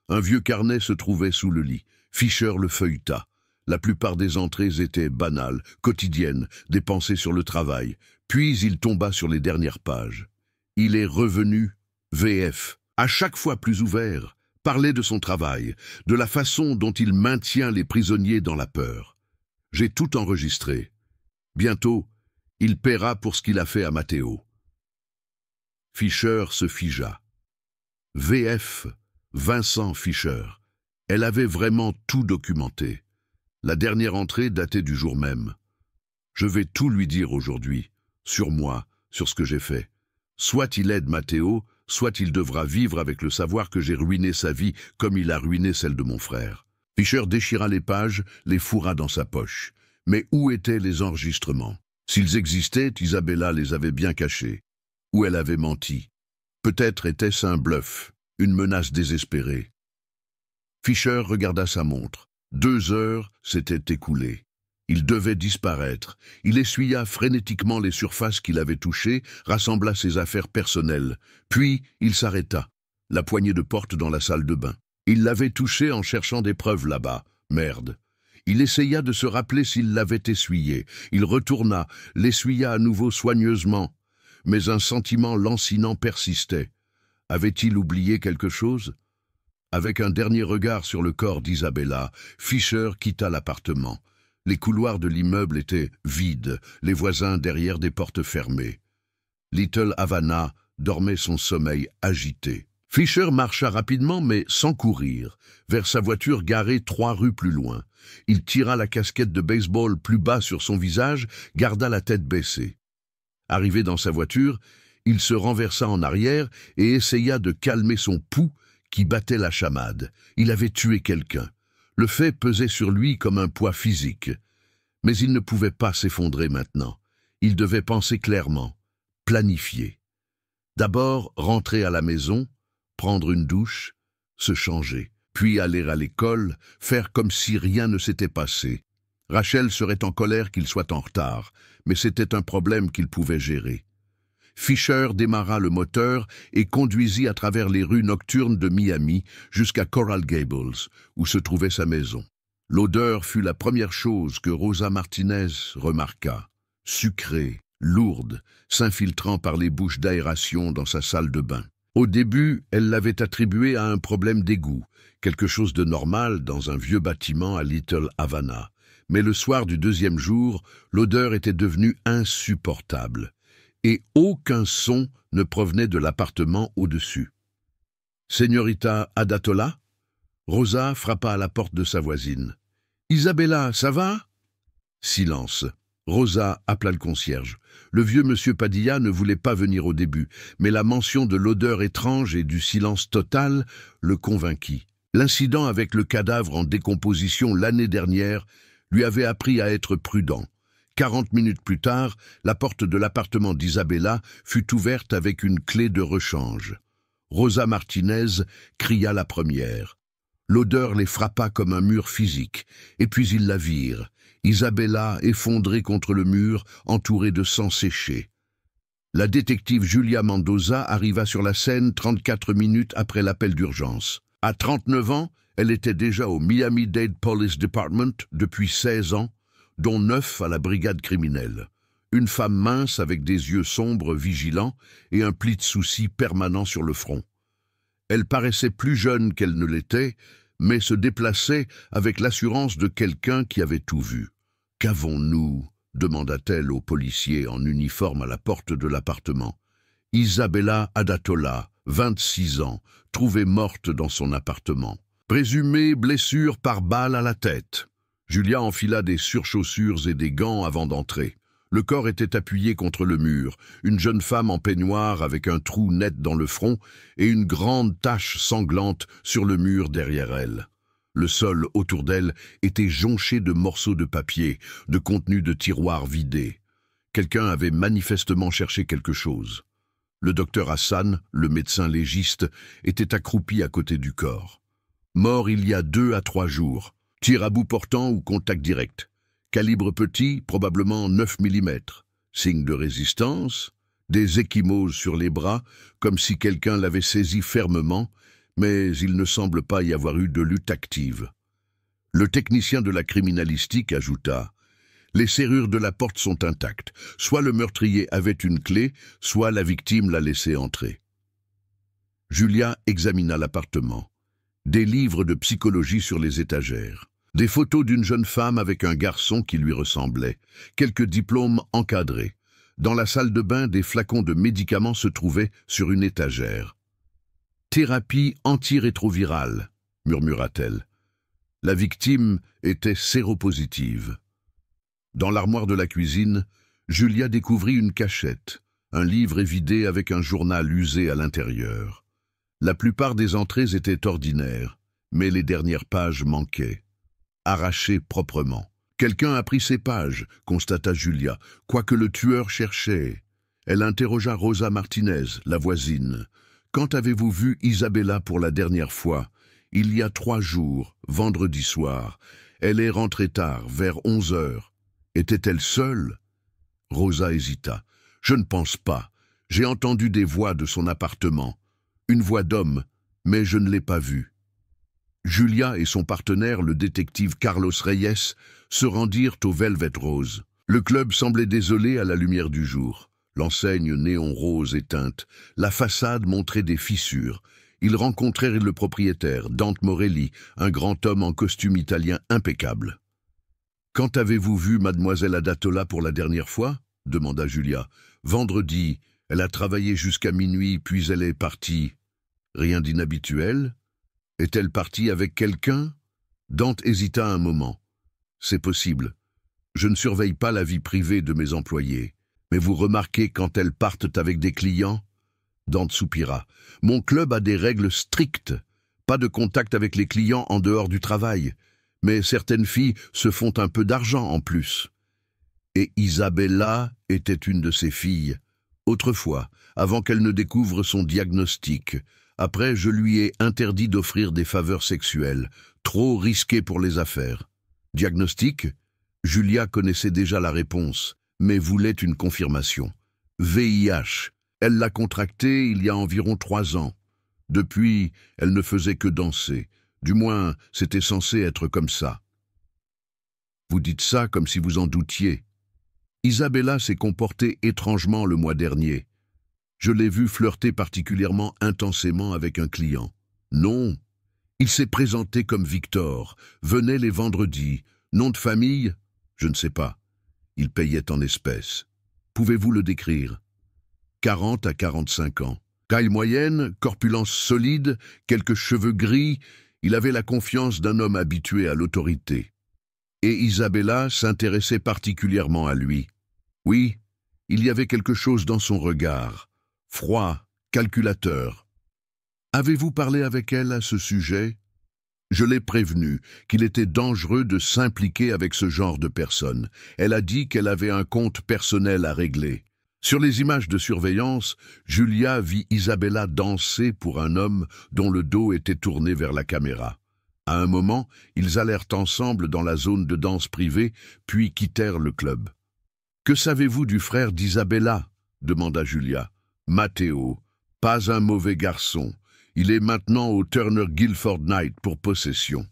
Speaker 1: Un vieux carnet se trouvait sous le lit. Fischer le feuilleta. La plupart des entrées étaient banales, quotidiennes, des pensées sur le travail. Puis il tomba sur les dernières pages. Il est revenu, VF, à chaque fois plus ouvert, parlait de son travail, de la façon dont il maintient les prisonniers dans la peur. J'ai tout enregistré. Bientôt, il paiera pour ce qu'il a fait à Matteo. Fischer se figea. VF, Vincent Fischer. Elle avait vraiment tout documenté. La dernière entrée datait du jour même. Je vais tout lui dire aujourd'hui, sur moi, sur ce que j'ai fait. Soit il aide Matteo, soit il devra vivre avec le savoir que j'ai ruiné sa vie comme il a ruiné celle de mon frère. Fischer déchira les pages, les fourra dans sa poche. Mais où étaient les enregistrements? S'ils existaient, Isabella les avait bien cachés. Ou elle avait menti. Peut-être était-ce un bluff, une menace désespérée. Fischer regarda sa montre. 2 heures s'étaient écoulées. Il devait disparaître. Il essuya frénétiquement les surfaces qu'il avait touchées, rassembla ses affaires personnelles. Puis il s'arrêta. La poignée de porte dans la salle de bain. Il l'avait touchée en cherchant des preuves là-bas. Merde. Il essaya de se rappeler s'il l'avait essuyée. Il retourna, l'essuya à nouveau soigneusement. Mais un sentiment lancinant persistait. Avait-il oublié quelque chose? Avec un dernier regard sur le corps d'Isabella, Fischer quitta l'appartement. Les couloirs de l'immeuble étaient vides, les voisins derrière des portes fermées. Little Havana dormait son sommeil agité. Fischer marcha rapidement, mais sans courir, vers sa voiture garée 3 rues plus loin. Il tira la casquette de baseball plus bas sur son visage, garda la tête baissée. Arrivé dans sa voiture, il se renversa en arrière et essaya de calmer son pouls qui battait la chamade. Il avait tué quelqu'un. Le fait pesait sur lui comme un poids physique. Mais il ne pouvait pas s'effondrer maintenant. Il devait penser clairement, planifier. D'abord, rentrer à la maison, prendre une douche, se changer, puis aller à l'école, faire comme si rien ne s'était passé. Rachel serait en colère qu'il soit en retard, mais c'était un problème qu'il pouvait gérer. Fischer démarra le moteur et conduisit à travers les rues nocturnes de Miami jusqu'à Coral Gables, où se trouvait sa maison. L'odeur fut la première chose que Rosa Martinez remarqua, sucrée, lourde, s'infiltrant par les bouches d'aération dans sa salle de bain. Au début, elle l'avait attribué à un problème d'égout, quelque chose de normal dans un vieux bâtiment à Little Havana. Mais le soir du 2e jour, l'odeur était devenue insupportable, et aucun son ne provenait de l'appartement au-dessus. « Señorita Adatola ?» Rosa frappa à la porte de sa voisine. « Isabella, ça va ?» Silence. Rosa appela le concierge. Le vieux monsieur Padilla ne voulait pas venir au début, mais la mention de l'odeur étrange et du silence total le convainquit. L'incident avec le cadavre en décomposition l'année dernière lui avait appris à être prudent. 40 minutes plus tard, la porte de l'appartement d'Isabella fut ouverte avec une clé de rechange. Rosa Martinez cria la première. L'odeur les frappa comme un mur physique, et puis ils la virent. Isabella effondrée contre le mur, entourée de sang séché. La détective Julia Mendoza arriva sur la scène 34 minutes après l'appel d'urgence. À 39 ans, elle était déjà au Miami-Dade Police Department depuis 16 ans, dont 9 à la brigade criminelle. Une femme mince avec des yeux sombres vigilants et un pli de soucis permanent sur le front. Elle paraissait plus jeune qu'elle ne l'était, mais se déplaçait avec l'assurance de quelqu'un qui avait tout vu. « Qu'avons-nous » demanda-t-elle au policier en uniforme à la porte de l'appartement. Isabella Adatola, 26 ans, trouvée morte dans son appartement. Présumée blessure par balle à la tête. Julia enfila des surchaussures et des gants avant d'entrer. Le corps était appuyé contre le mur, une jeune femme en peignoir avec un trou net dans le front et une grande tache sanglante sur le mur derrière elle. Le sol autour d'elle était jonché de morceaux de papier, de contenu de tiroirs vidés. Quelqu'un avait manifestement cherché quelque chose. Le docteur Hassan, le médecin légiste, était accroupi à côté du corps. Mort il y a 2 à 3 jours. Tir à bout portant ou contact direct. Calibre petit, probablement 9 mm. Signe de résistance, des ecchymoses sur les bras, comme si quelqu'un l'avait saisi fermement, mais il ne semble pas y avoir eu de lutte active. Le technicien de la criminalistique ajouta « Les serrures de la porte sont intactes. Soit le meurtrier avait une clé, soit la victime l'a laissé entrer. » Julia examina l'appartement. Des livres de psychologie sur les étagères. Des photos d'une jeune femme avec un garçon qui lui ressemblait. Quelques diplômes encadrés. Dans la salle de bain, des flacons de médicaments se trouvaient sur une étagère. « Thérapie antirétrovirale », murmura-t-elle. La victime était séropositive. Dans l'armoire de la cuisine, Julia découvrit une cachette, un livre évidé avec un journal usé à l'intérieur. La plupart des entrées étaient ordinaires, mais les dernières pages manquaient. Arrachées proprement. Quelqu'un a pris ces pages, constata Julia, quoique le tueur cherchait. Elle interrogea Rosa Martinez, la voisine. « Quand avez-vous vu Isabella pour la dernière fois ?»« Il y a 3 jours, vendredi soir. Elle est rentrée tard, vers 11 heures. Était-elle seule ?» Rosa hésita. « Je ne pense pas. J'ai entendu des voix de son appartement. Une voix d'homme, mais je ne l'ai pas vue. » Julia et son partenaire, le détective Carlos Reyes, se rendirent au Velvet Rose. Le club semblait désolé à la lumière du jour. L'enseigne néon rose éteinte, la façade montrait des fissures. Ils rencontrèrent le propriétaire, Dante Morelli, un grand homme en costume italien impeccable. « Quand avez-vous vu mademoiselle Adatola pour la dernière fois ?» demanda Julia. « Vendredi. Elle a travaillé jusqu'à minuit, puis elle est partie. » Rien d'inhabituel ? Est-elle partie avec quelqu'un ? Dante hésita un moment. « C'est possible. Je ne surveille pas la vie privée de mes employés. Mais vous remarquez quand elles partent avec des clients ?» Dante soupira. « Mon club a des règles strictes. Pas de contact avec les clients en dehors du travail. Mais certaines filles se font un peu d'argent en plus. » Et Isabella était une de ces filles. Autrefois, avant qu'elle ne découvre son diagnostic. Après, je lui ai interdit d'offrir des faveurs sexuelles, trop risquées pour les affaires. Diagnostic ? Julia connaissait déjà la réponse, mais voulait une confirmation. VIH. Elle l'a contracté il y a environ 3 ans. Depuis, elle ne faisait que danser. Du moins, c'était censé être comme ça. Vous dites ça comme si vous en doutiez. Isabella s'est comportée étrangement le mois dernier. Je l'ai vu flirter particulièrement intensément avec un client. Non, il s'est présenté comme Victor, venait les vendredis. Nom de famille ? Je ne sais pas. Il payait en espèces. Pouvez-vous le décrire ? 40 à 45 ans. Taille moyenne, corpulence solide, quelques cheveux gris, il avait la confiance d'un homme habitué à l'autorité. Et Isabella s'intéressait particulièrement à lui. Oui, il y avait quelque chose dans son regard. Froid, calculateur. Avez-vous parlé avec elle à ce sujet ? Je l'ai prévenu qu'il était dangereux de s'impliquer avec ce genre de personnes. Elle a dit qu'elle avait un compte personnel à régler. Sur les images de surveillance, Julia vit Isabella danser pour un homme dont le dos était tourné vers la caméra. À un moment, ils allèrent ensemble dans la zone de danse privée, puis quittèrent le club. « Que savez-vous du frère d'Isabella » demanda Julia. Matteo, pas un mauvais garçon. Il est maintenant au Turner Guilford Night pour possession.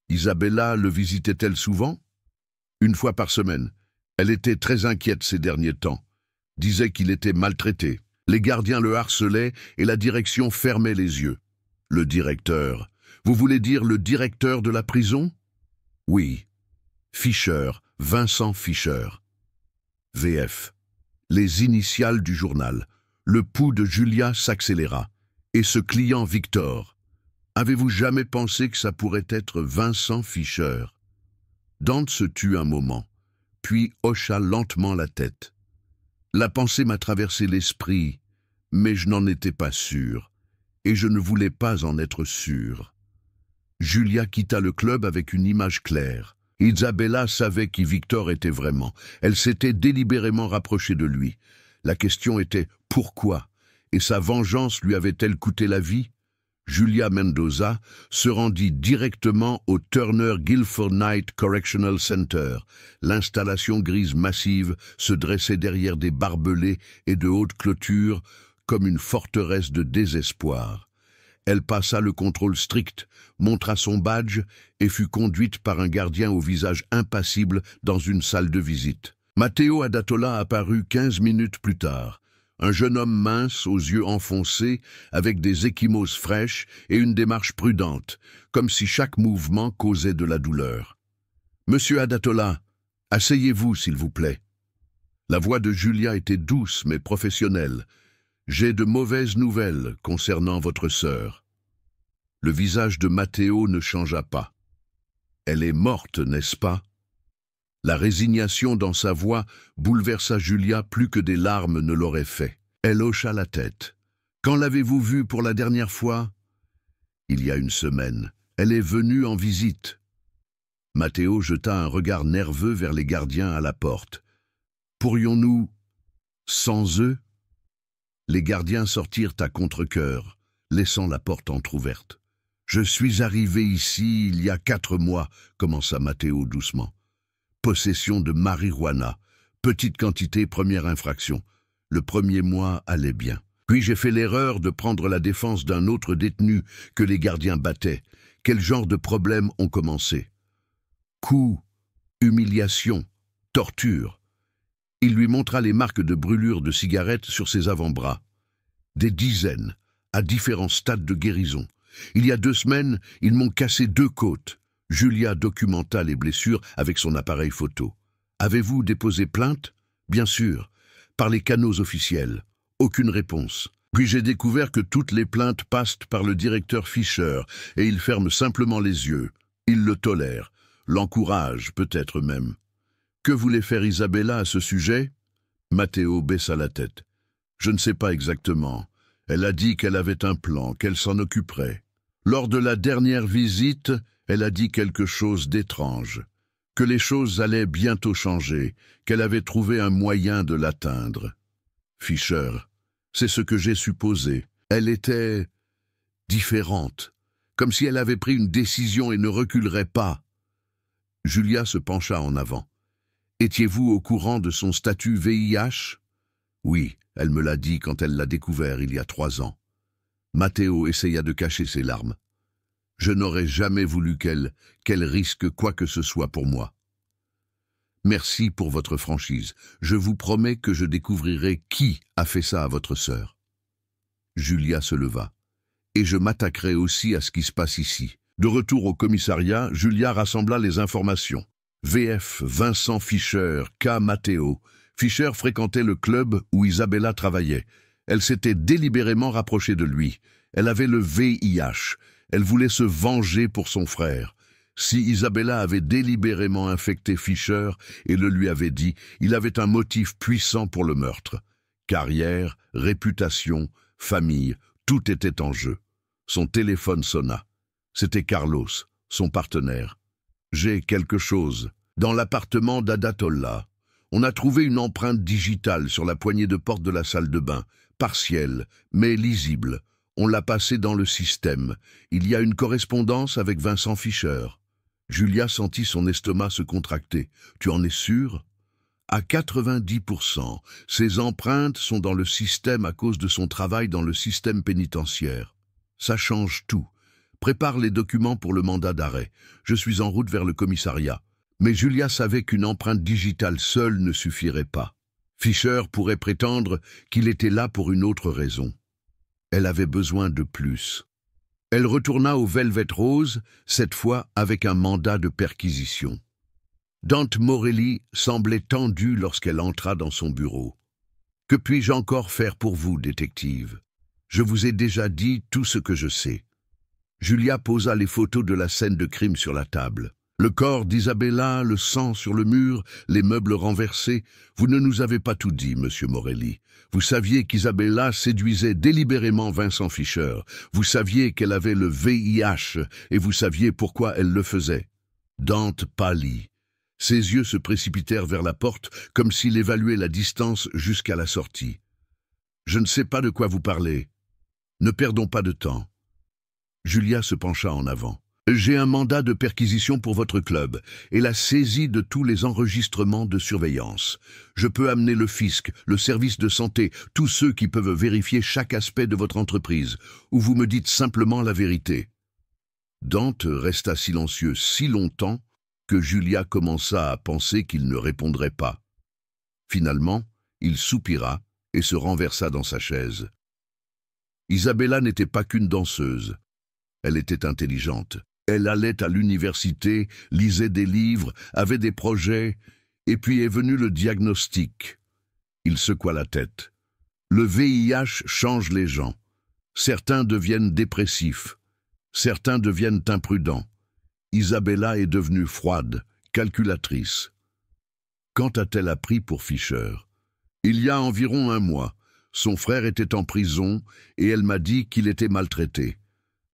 Speaker 1: Isabella le visitait-elle souvent? Une fois par semaine. Elle était très inquiète ces derniers temps. Disait qu'il était maltraité. Les gardiens le harcelaient et la direction fermait les yeux. Le directeur. Vous voulez dire le directeur de la prison? Oui. Fisher, Vincent Fisher. VF. Les initiales du journal. Le pouls de Julia s'accéléra. Et ce client Victor. Avez-vous jamais pensé que ça pourrait être Vincent Fisher? Dante se tut un moment, puis hocha lentement la tête. La pensée m'a traversé l'esprit, mais je n'en étais pas sûr, et je ne voulais pas en être sûr. Julia quitta le club avec une image claire. Isabella savait qui Victor était vraiment. Elle s'était délibérément rapprochée de lui. La question était « pourquoi ?» et sa vengeance lui avait-elle coûté la vie? Julia Mendoza se rendit directement au Turner Guilford Night Correctional Center. L'installation grise massive se dressait derrière des barbelés et de hautes clôtures comme une forteresse de désespoir. Elle passa le contrôle strict, montra son badge et fut conduite par un gardien au visage impassible dans une salle de visite. Matteo Adatola apparut 15 minutes plus tard. Un jeune homme mince, aux yeux enfoncés, avec des ecchymoses fraîches et une démarche prudente, comme si chaque mouvement causait de la douleur. « Monsieur Adatola, asseyez-vous, s'il vous plaît. » La voix de Julia était douce mais professionnelle. « J'ai de mauvaises nouvelles concernant votre sœur. » Le visage de Matteo ne changea pas. « Elle est morte, n'est-ce pas ?» La résignation dans sa voix bouleversa Julia plus que des larmes ne l'auraient fait. Elle hocha la tête. « Quand l'avez-vous vue pour la dernière fois ?»« Il y a une semaine. Elle est venue en visite. » Matteo jeta un regard nerveux vers les gardiens à la porte. « Pourrions-nous... sans eux ?» Les gardiens sortirent à contre-cœur, laissant la porte entr'ouverte. « Je suis arrivé ici il y a 4 mois, » commença Matteo doucement. Possession de marijuana. Petite quantité, première infraction. Le premier mois allait bien. Puis j'ai fait l'erreur de prendre la défense d'un autre détenu que les gardiens battaient. Quel genre de problèmes ont commencé? Coups, humiliation, torture. Il lui montra les marques de brûlures de cigarettes sur ses avant-bras. Des dizaines, à différents stades de guérison. Il y a 2 semaines, ils m'ont cassé 2 côtes. Julia documenta les blessures avec son appareil photo. « Avez-vous déposé plainte ?»« Bien sûr. Par les canaux officiels. Aucune réponse. Puis j'ai découvert que toutes les plaintes passent par le directeur Fisher et il ferme simplement les yeux. Il le tolère. L'encourage, peut-être même. Que voulait faire Isabella à ce sujet ?» Matteo baissa la tête. « Je ne sais pas exactement. Elle a dit qu'elle avait un plan, qu'elle s'en occuperait. Lors de la dernière visite, elle a dit quelque chose d'étrange, que les choses allaient bientôt changer, qu'elle avait trouvé un moyen de l'atteindre. Fisher, c'est ce que j'ai supposé. Elle était différente, comme si elle avait pris une décision et ne reculerait pas. » Julia se pencha en avant. « Étiez-vous au courant de son statut VIH ?» « Oui, elle me l'a dit quand elle l'a découvert il y a 3 ans. » Matteo essaya de cacher ses larmes. « Je n'aurais jamais voulu qu'elle risque quoi que ce soit pour moi. Merci pour votre franchise. Je vous promets que je découvrirai qui a fait ça à votre sœur. » Julia se leva. « Et je m'attaquerai aussi à ce qui se passe ici. » De retour au commissariat, Julia rassembla les informations. VF, Vincent Fisher, K. Matteo. Fisher fréquentait le club où Isabella travaillait. Elle s'était délibérément rapprochée de lui. Elle avait le VIH. Elle voulait se venger pour son frère. Si Isabella avait délibérément infecté Fisher et le lui avait dit, il avait un motif puissant pour le meurtre. Carrière, réputation, famille, tout était en jeu. Son téléphone sonna. C'était Carlos, son partenaire. « J'ai quelque chose. » Dans l'appartement d'Adatola, on a trouvé une empreinte digitale sur la poignée de porte de la salle de bain, partielle, mais lisible. On l'a passée dans le système. Il y a une correspondance avec Vincent Fisher. Julia sentit son estomac se contracter. « Tu en es sûr ?» À 90%, ses empreintes sont dans le système à cause de son travail dans le système pénitentiaire. Ça change tout. Prépare les documents pour le mandat d'arrêt. Je suis en route vers le commissariat. Mais Julia savait qu'une empreinte digitale seule ne suffirait pas. Fisher pourrait prétendre qu'il était là pour une autre raison. Elle avait besoin de plus. Elle retourna au Velvet Rose, cette fois avec un mandat de perquisition. Dante Morelli semblait tendue lorsqu'elle entra dans son bureau. « Que puis-je encore faire pour vous, détective? Je vous ai déjà dit tout ce que je sais. » Julia posa les photos de la scène de crime sur la table. Le corps d'Isabella, le sang sur le mur, les meubles renversés. Vous ne nous avez pas tout dit, monsieur Morelli. Vous saviez qu'Isabella séduisait délibérément Vincent Fisher. Vous saviez qu'elle avait le VIH et vous saviez pourquoi elle le faisait. Dante pâlit. Ses yeux se précipitèrent vers la porte comme s'il évaluait la distance jusqu'à la sortie. « Je ne sais pas de quoi vous parlez. Ne perdons pas de temps. » Julia se pencha en avant. « J'ai un mandat de perquisition pour votre club et la saisie de tous les enregistrements de surveillance. Je peux amener le fisc, le service de santé, tous ceux qui peuvent vérifier chaque aspect de votre entreprise, ou vous me dites simplement la vérité. » Dante resta silencieux si longtemps que Julia commença à penser qu'il ne répondrait pas. Finalement, il soupira et se renversa dans sa chaise. Isabella n'était pas qu'une danseuse. Elle était intelligente. Elle allait à l'université, lisait des livres, avait des projets, et puis est venu le diagnostic. Il secoua la tête. Le VIH change les gens. Certains deviennent dépressifs. Certains deviennent imprudents. Isabella est devenue froide, calculatrice. Quand a-t-elle appris pour Fisher? Il y a environ 1 mois. Son frère était en prison et elle m'a dit qu'il était maltraité.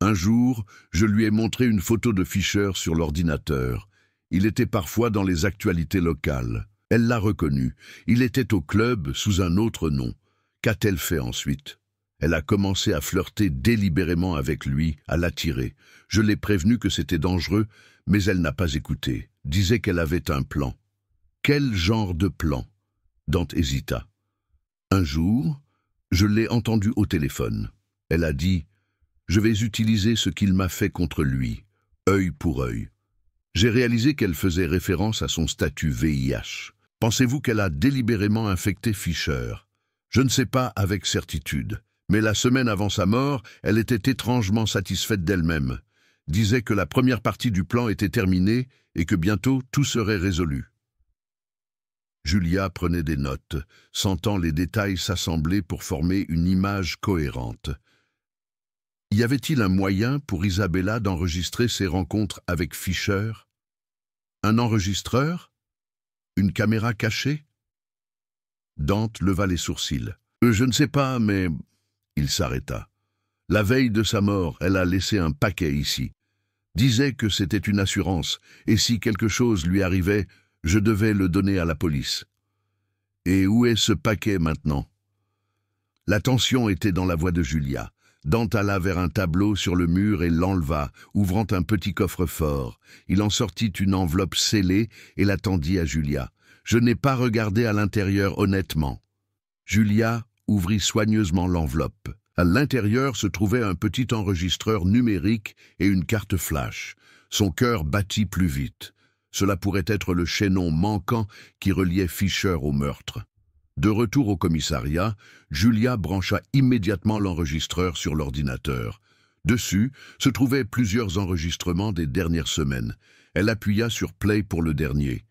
Speaker 1: Un jour, je lui ai montré une photo de Fisher sur l'ordinateur. Il était parfois dans les actualités locales. Elle l'a reconnu. Il était au club sous un autre nom. Qu'a-t-elle fait ensuite? Elle a commencé à flirter délibérément avec lui, à l'attirer. Je l'ai prévenue que c'était dangereux, mais elle n'a pas écouté. Disait qu'elle avait un plan. Quel genre de plan? Dante hésita. Un jour, je l'ai entendue au téléphone. Elle a dit « Je vais utiliser ce qu'il m'a fait contre lui, œil pour œil. » J'ai réalisé qu'elle faisait référence à son statut VIH. Pensez-vous qu'elle a délibérément infecté Fisher? Je ne sais pas avec certitude, mais la semaine avant sa mort, elle était étrangement satisfaite d'elle-même. Disait que la première partie du plan était terminée et que bientôt tout serait résolu. Julia prenait des notes, sentant les détails s'assembler pour former une image cohérente. Y avait-il un moyen pour Isabella d'enregistrer ses rencontres avec Fisher? Un enregistreur? Une caméra cachée? Dante leva les sourcils. Je ne sais pas, mais... Il s'arrêta. La veille de sa mort, elle a laissé un paquet ici. Disait que c'était une assurance, et si quelque chose lui arrivait, je devais le donner à la police. Et où est ce paquet maintenant? La tension était dans la voix de Julia. Dante alla vers un tableau sur le mur et l'enleva, ouvrant un petit coffre-fort. Il en sortit une enveloppe scellée et la tendit à Julia. Je n'ai pas regardé à l'intérieur honnêtement. Julia ouvrit soigneusement l'enveloppe. À l'intérieur se trouvait un petit enregistreur numérique et une carte flash. Son cœur battit plus vite. Cela pourrait être le chaînon manquant qui reliait Fisher au meurtre. De retour au commissariat, Julia brancha immédiatement l'enregistreur sur l'ordinateur. Dessus se trouvaient plusieurs enregistrements des dernières semaines. Elle appuya sur Play pour le dernier.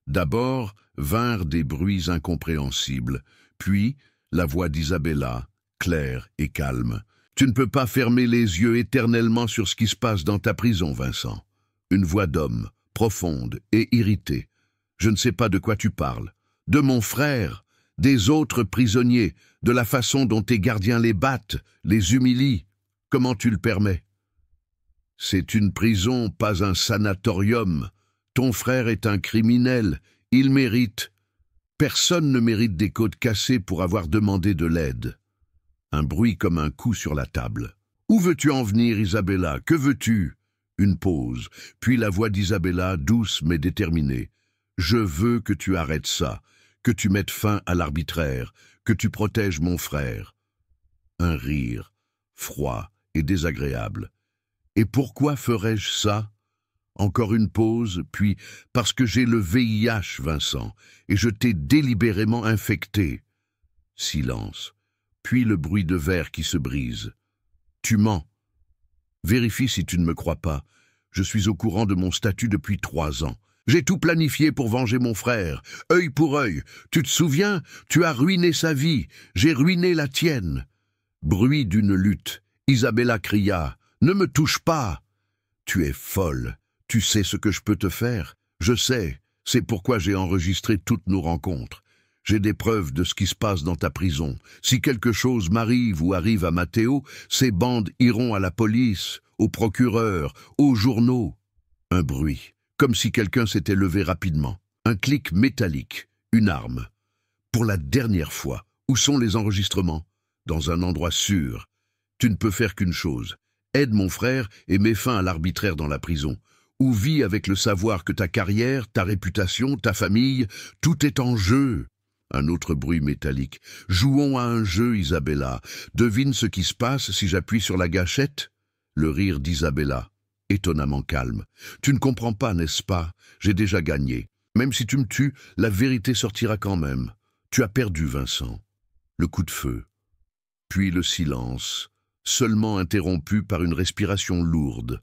Speaker 1: D'abord vinrent des bruits incompréhensibles, puis la voix d'Isabella, claire et calme. « Tu ne peux pas fermer les yeux éternellement sur ce qui se passe dans ta prison, Vincent. » Une voix d'homme, profonde et irritée. « Je ne sais pas de quoi tu parles. De mon frère, des autres prisonniers, de la façon dont tes gardiens les battent, les humilient. Comment tu le permets? C'est une prison, pas un sanatorium. Ton frère est un criminel. Il mérite. Personne ne mérite des côtes cassées pour avoir demandé de l'aide. » Un bruit comme un coup sur la table. « Où veux-tu en venir, Isabella? Que veux-tu » Une pause, puis la voix d'Isabella, douce mais déterminée. « Je veux que tu arrêtes ça, que tu mettes fin à l'arbitraire, que tu protèges mon frère. » Un rire, froid et désagréable. « Et pourquoi ferais-je ça ?» Encore une pause, puis « Parce que j'ai le VIH, Vincent, et je t'ai délibérément infecté. » Silence, puis le bruit de verre qui se brise. « Tu mens. Vérifie si tu ne me crois pas. Je suis au courant de mon statut depuis 3 ans. J'ai tout planifié pour venger mon frère, œil pour œil. Tu te souviens? Tu as ruiné sa vie, j'ai ruiné la tienne. » Bruit d'une lutte. Isabella cria « Ne me touche pas !»« Tu es folle. Tu sais ce que je peux te faire? Je sais. C'est pourquoi j'ai enregistré toutes nos rencontres. J'ai des preuves de ce qui se passe dans ta prison. Si quelque chose m'arrive ou arrive à Matteo, ces bandes iront à la police, au procureur, aux journaux. » Un bruit, comme si quelqu'un s'était levé rapidement. Un clic métallique, une arme. « Pour la dernière fois, où sont les enregistrements? » « Dans un endroit sûr. Tu ne peux faire qu'une chose. Aide mon frère et mets fin à l'arbitraire dans la prison. Ou vis avec le savoir que ta carrière, ta réputation, ta famille, tout est en jeu. » Un autre bruit métallique. « Jouons à un jeu, Isabella. Devine ce qui se passe si j'appuie sur la gâchette ?» Le rire d'Isabella, étonnamment calme. « Tu ne comprends pas, n'est-ce pas? J'ai déjà gagné. Même si tu me tues, la vérité sortira quand même. Tu as perdu, Vincent. » Le coup de feu. Puis le silence, seulement interrompu par une respiration lourde.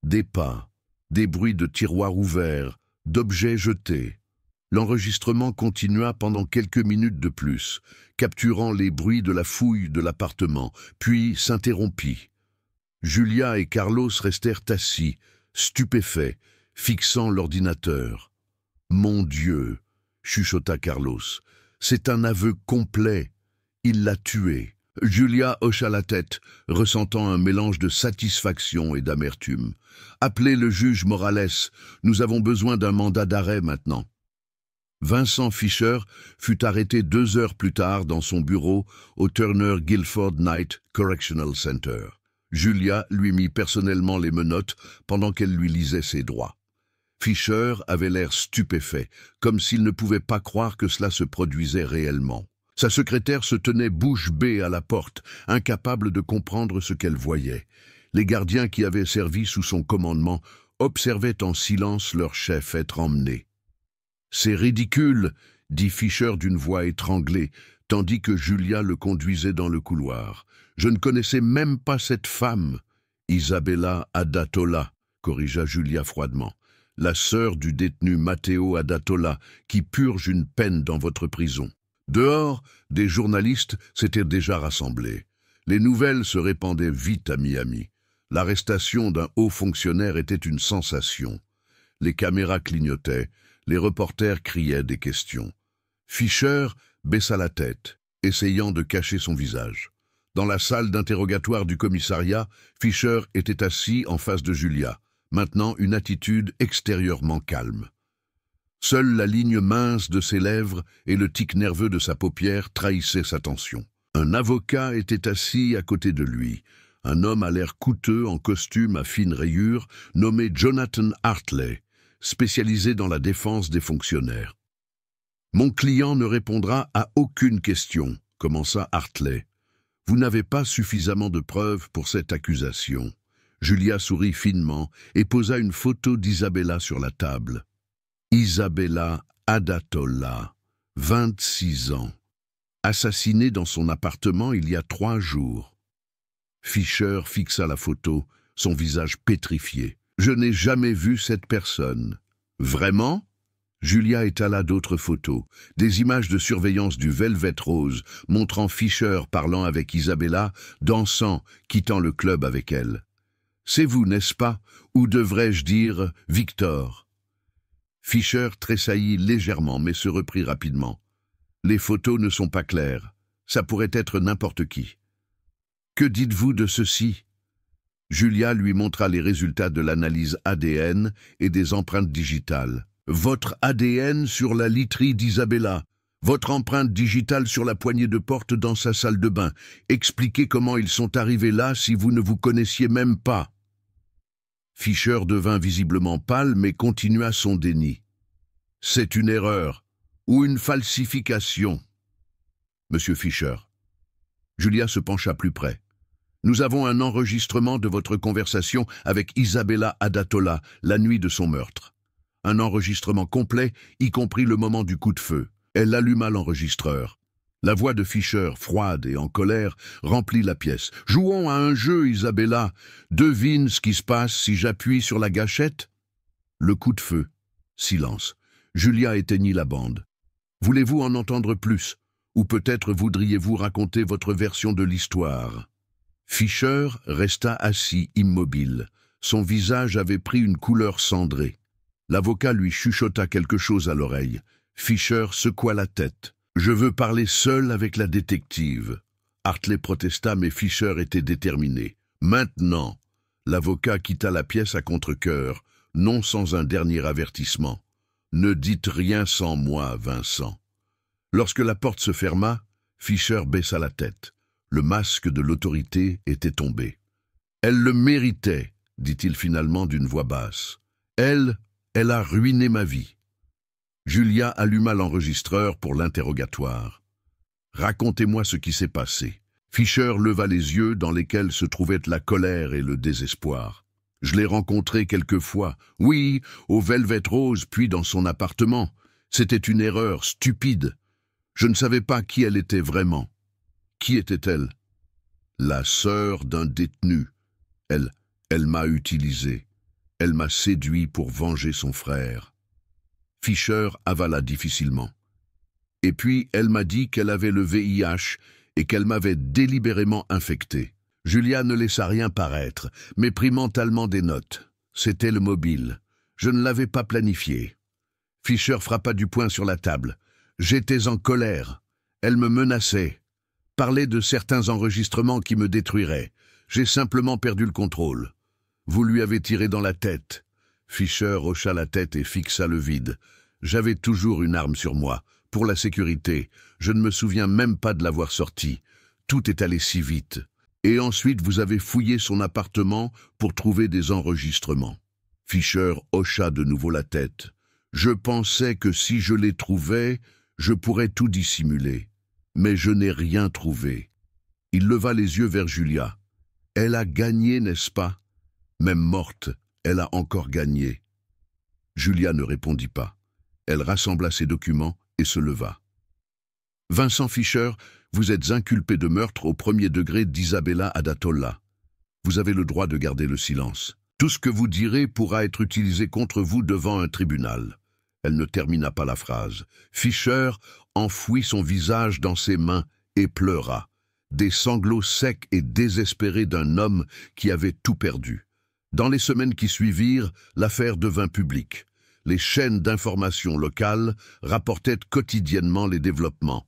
Speaker 1: Des pas, des bruits de tiroirs ouverts, d'objets jetés. L'enregistrement continua pendant quelques minutes de plus, capturant les bruits de la fouille de l'appartement, puis s'interrompit. Julia et Carlos restèrent assis, stupéfaits, fixant l'ordinateur. « Mon Dieu !» chuchota Carlos. « C'est un aveu complet. Il l'a tué. » Julia hocha la tête, ressentant un mélange de satisfaction et d'amertume. « Appelez le juge Morales, nous avons besoin d'un mandat d'arrêt maintenant. » Vincent Fisher fut arrêté 2 heures plus tard dans son bureau au Turner Guilford Night Correctional Center. Julia lui mit personnellement les menottes pendant qu'elle lui lisait ses droits. Fisher avait l'air stupéfait, comme s'il ne pouvait pas croire que cela se produisait réellement. Sa secrétaire se tenait bouche bée à la porte, incapable de comprendre ce qu'elle voyait. Les gardiens qui avaient servi sous son commandement observaient en silence leur chef être emmené. « C'est ridicule !» dit Fisher d'une voix étranglée, tandis que Julia le conduisait dans le couloir. « Je ne connaissais même pas cette femme. »« Isabella Adatola » corrigea Julia froidement. « La sœur du détenu Matteo Adatola, qui purge une peine dans votre prison. » Dehors, des journalistes s'étaient déjà rassemblés. Les nouvelles se répandaient vite à Miami. L'arrestation d'un haut fonctionnaire était une sensation. Les caméras clignotaient, les reporters criaient des questions. Fisher baissa la tête, essayant de cacher son visage. Dans la salle d'interrogatoire du commissariat, Fisher était assis en face de Julia, maintenant une attitude extérieurement calme. Seule la ligne mince de ses lèvres et le tic nerveux de sa paupière trahissaient sa tension. Un avocat était assis à côté de lui, un homme à l'air coûteux en costume à fines rayures, nommé Jonathan Hartley, spécialisé dans la défense des fonctionnaires. « Mon client ne répondra à aucune question », commença Hartley. « Vous n'avez pas suffisamment de preuves pour cette accusation. » Julia sourit finement et posa une photo d'Isabella sur la table. Isabella Adatola, 26 ans, assassinée dans son appartement il y a 3 jours. Fisher fixa la photo, son visage pétrifié. « Je n'ai jamais vu cette personne. »« Vraiment ?» Julia étala d'autres photos, des images de surveillance du Velvet Rose, montrant Fisher parlant avec Isabella, dansant, quittant le club avec elle. « C'est vous, n'est-ce pas? Ou devrais-je dire Victor ?» Fisher tressaillit légèrement, mais se reprit rapidement. « Les photos ne sont pas claires. Ça pourrait être n'importe qui. »« Que dites-vous de ceci ?» Julia lui montra les résultats de l'analyse ADN et des empreintes digitales. « Votre ADN sur la literie d'Isabella. Votre empreinte digitale sur la poignée de porte dans sa salle de bain. Expliquez comment ils sont arrivés là si vous ne vous connaissiez même pas. » Fisher devint visiblement pâle mais continua son déni. « C'est une erreur. ou une falsification? Monsieur Fischer. Julia se pencha plus près. Nous avons un enregistrement de votre conversation avec Isabella Adatola la nuit de son meurtre. Un enregistrement complet, y compris le moment du coup de feu. Elle alluma l'enregistreur. La voix de Fischer, froide et en colère, remplit la pièce. « Jouons à un jeu, Isabella. Devine ce qui se passe si j'appuie sur la gâchette ?» Le coup de feu. Silence. Julia éteignit la bande. « Voulez-vous en entendre plus? Ou peut-être voudriez-vous raconter votre version de l'histoire ?» Fischer resta assis, immobile. Son visage avait pris une couleur cendrée. L'avocat lui chuchota quelque chose à l'oreille. Fischer secoua la tête. « Je veux parler seul avec la détective. » Hartley protesta, mais Fischer était déterminé. « Maintenant !» L'avocat quitta la pièce à contre-cœur, non sans un dernier avertissement. « Ne dites rien sans moi, Vincent. » Lorsque la porte se ferma, Fischer baissa la tête. Le masque de l'autorité était tombé. « Elle le méritait, » dit-il finalement d'une voix basse. « Elle a ruiné ma vie. » Julia alluma l'enregistreur pour l'interrogatoire. « Racontez-moi ce qui s'est passé. » Fischer leva les yeux dans lesquels se trouvaient la colère et le désespoir. « Je l'ai rencontré quelquefois. Oui, au Velvet Rose, puis dans son appartement. C'était une erreur stupide. Je ne savais pas qui elle était vraiment. Qui était-elle? La sœur d'un détenu. Elle m'a utilisé. Elle m'a séduit pour venger son frère. » Fischer avala difficilement. « Et puis, elle m'a dit qu'elle avait le VIH et qu'elle m'avait délibérément infecté. » Julia ne laissa rien paraître, mais prit mentalement des notes. C'était le mobile. Je ne l'avais pas planifié. Fischer frappa du poing sur la table. J'étais en colère. Elle me menaçait. Parlait de certains enregistrements qui me détruiraient. J'ai simplement perdu le contrôle. Vous lui avez tiré dans la tête. Fischer hocha la tête et fixa le vide. J'avais toujours une arme sur moi. Pour la sécurité, je ne me souviens même pas de l'avoir sortie. Tout est allé si vite. Et ensuite, vous avez fouillé son appartement pour trouver des enregistrements. Fischer hocha de nouveau la tête. Je pensais que si je les trouvais, je pourrais tout dissimuler. Mais je n'ai rien trouvé. Il leva les yeux vers Julia. Elle a gagné, n'est-ce pas? Même morte, elle a encore gagné. Julia ne répondit pas. Elle rassembla ses documents et se leva. Vincent Fischer, vous êtes inculpé de meurtre au premier degré d'Isabella Adatola. Vous avez le droit de garder le silence. Tout ce que vous direz pourra être utilisé contre vous devant un tribunal. Elle ne termina pas la phrase. Fischer enfouit son visage dans ses mains et pleura. Des sanglots secs et désespérés d'un homme qui avait tout perdu. Dans les semaines qui suivirent, l'affaire devint publique. Les chaînes d'information locales rapportaient quotidiennement les développements.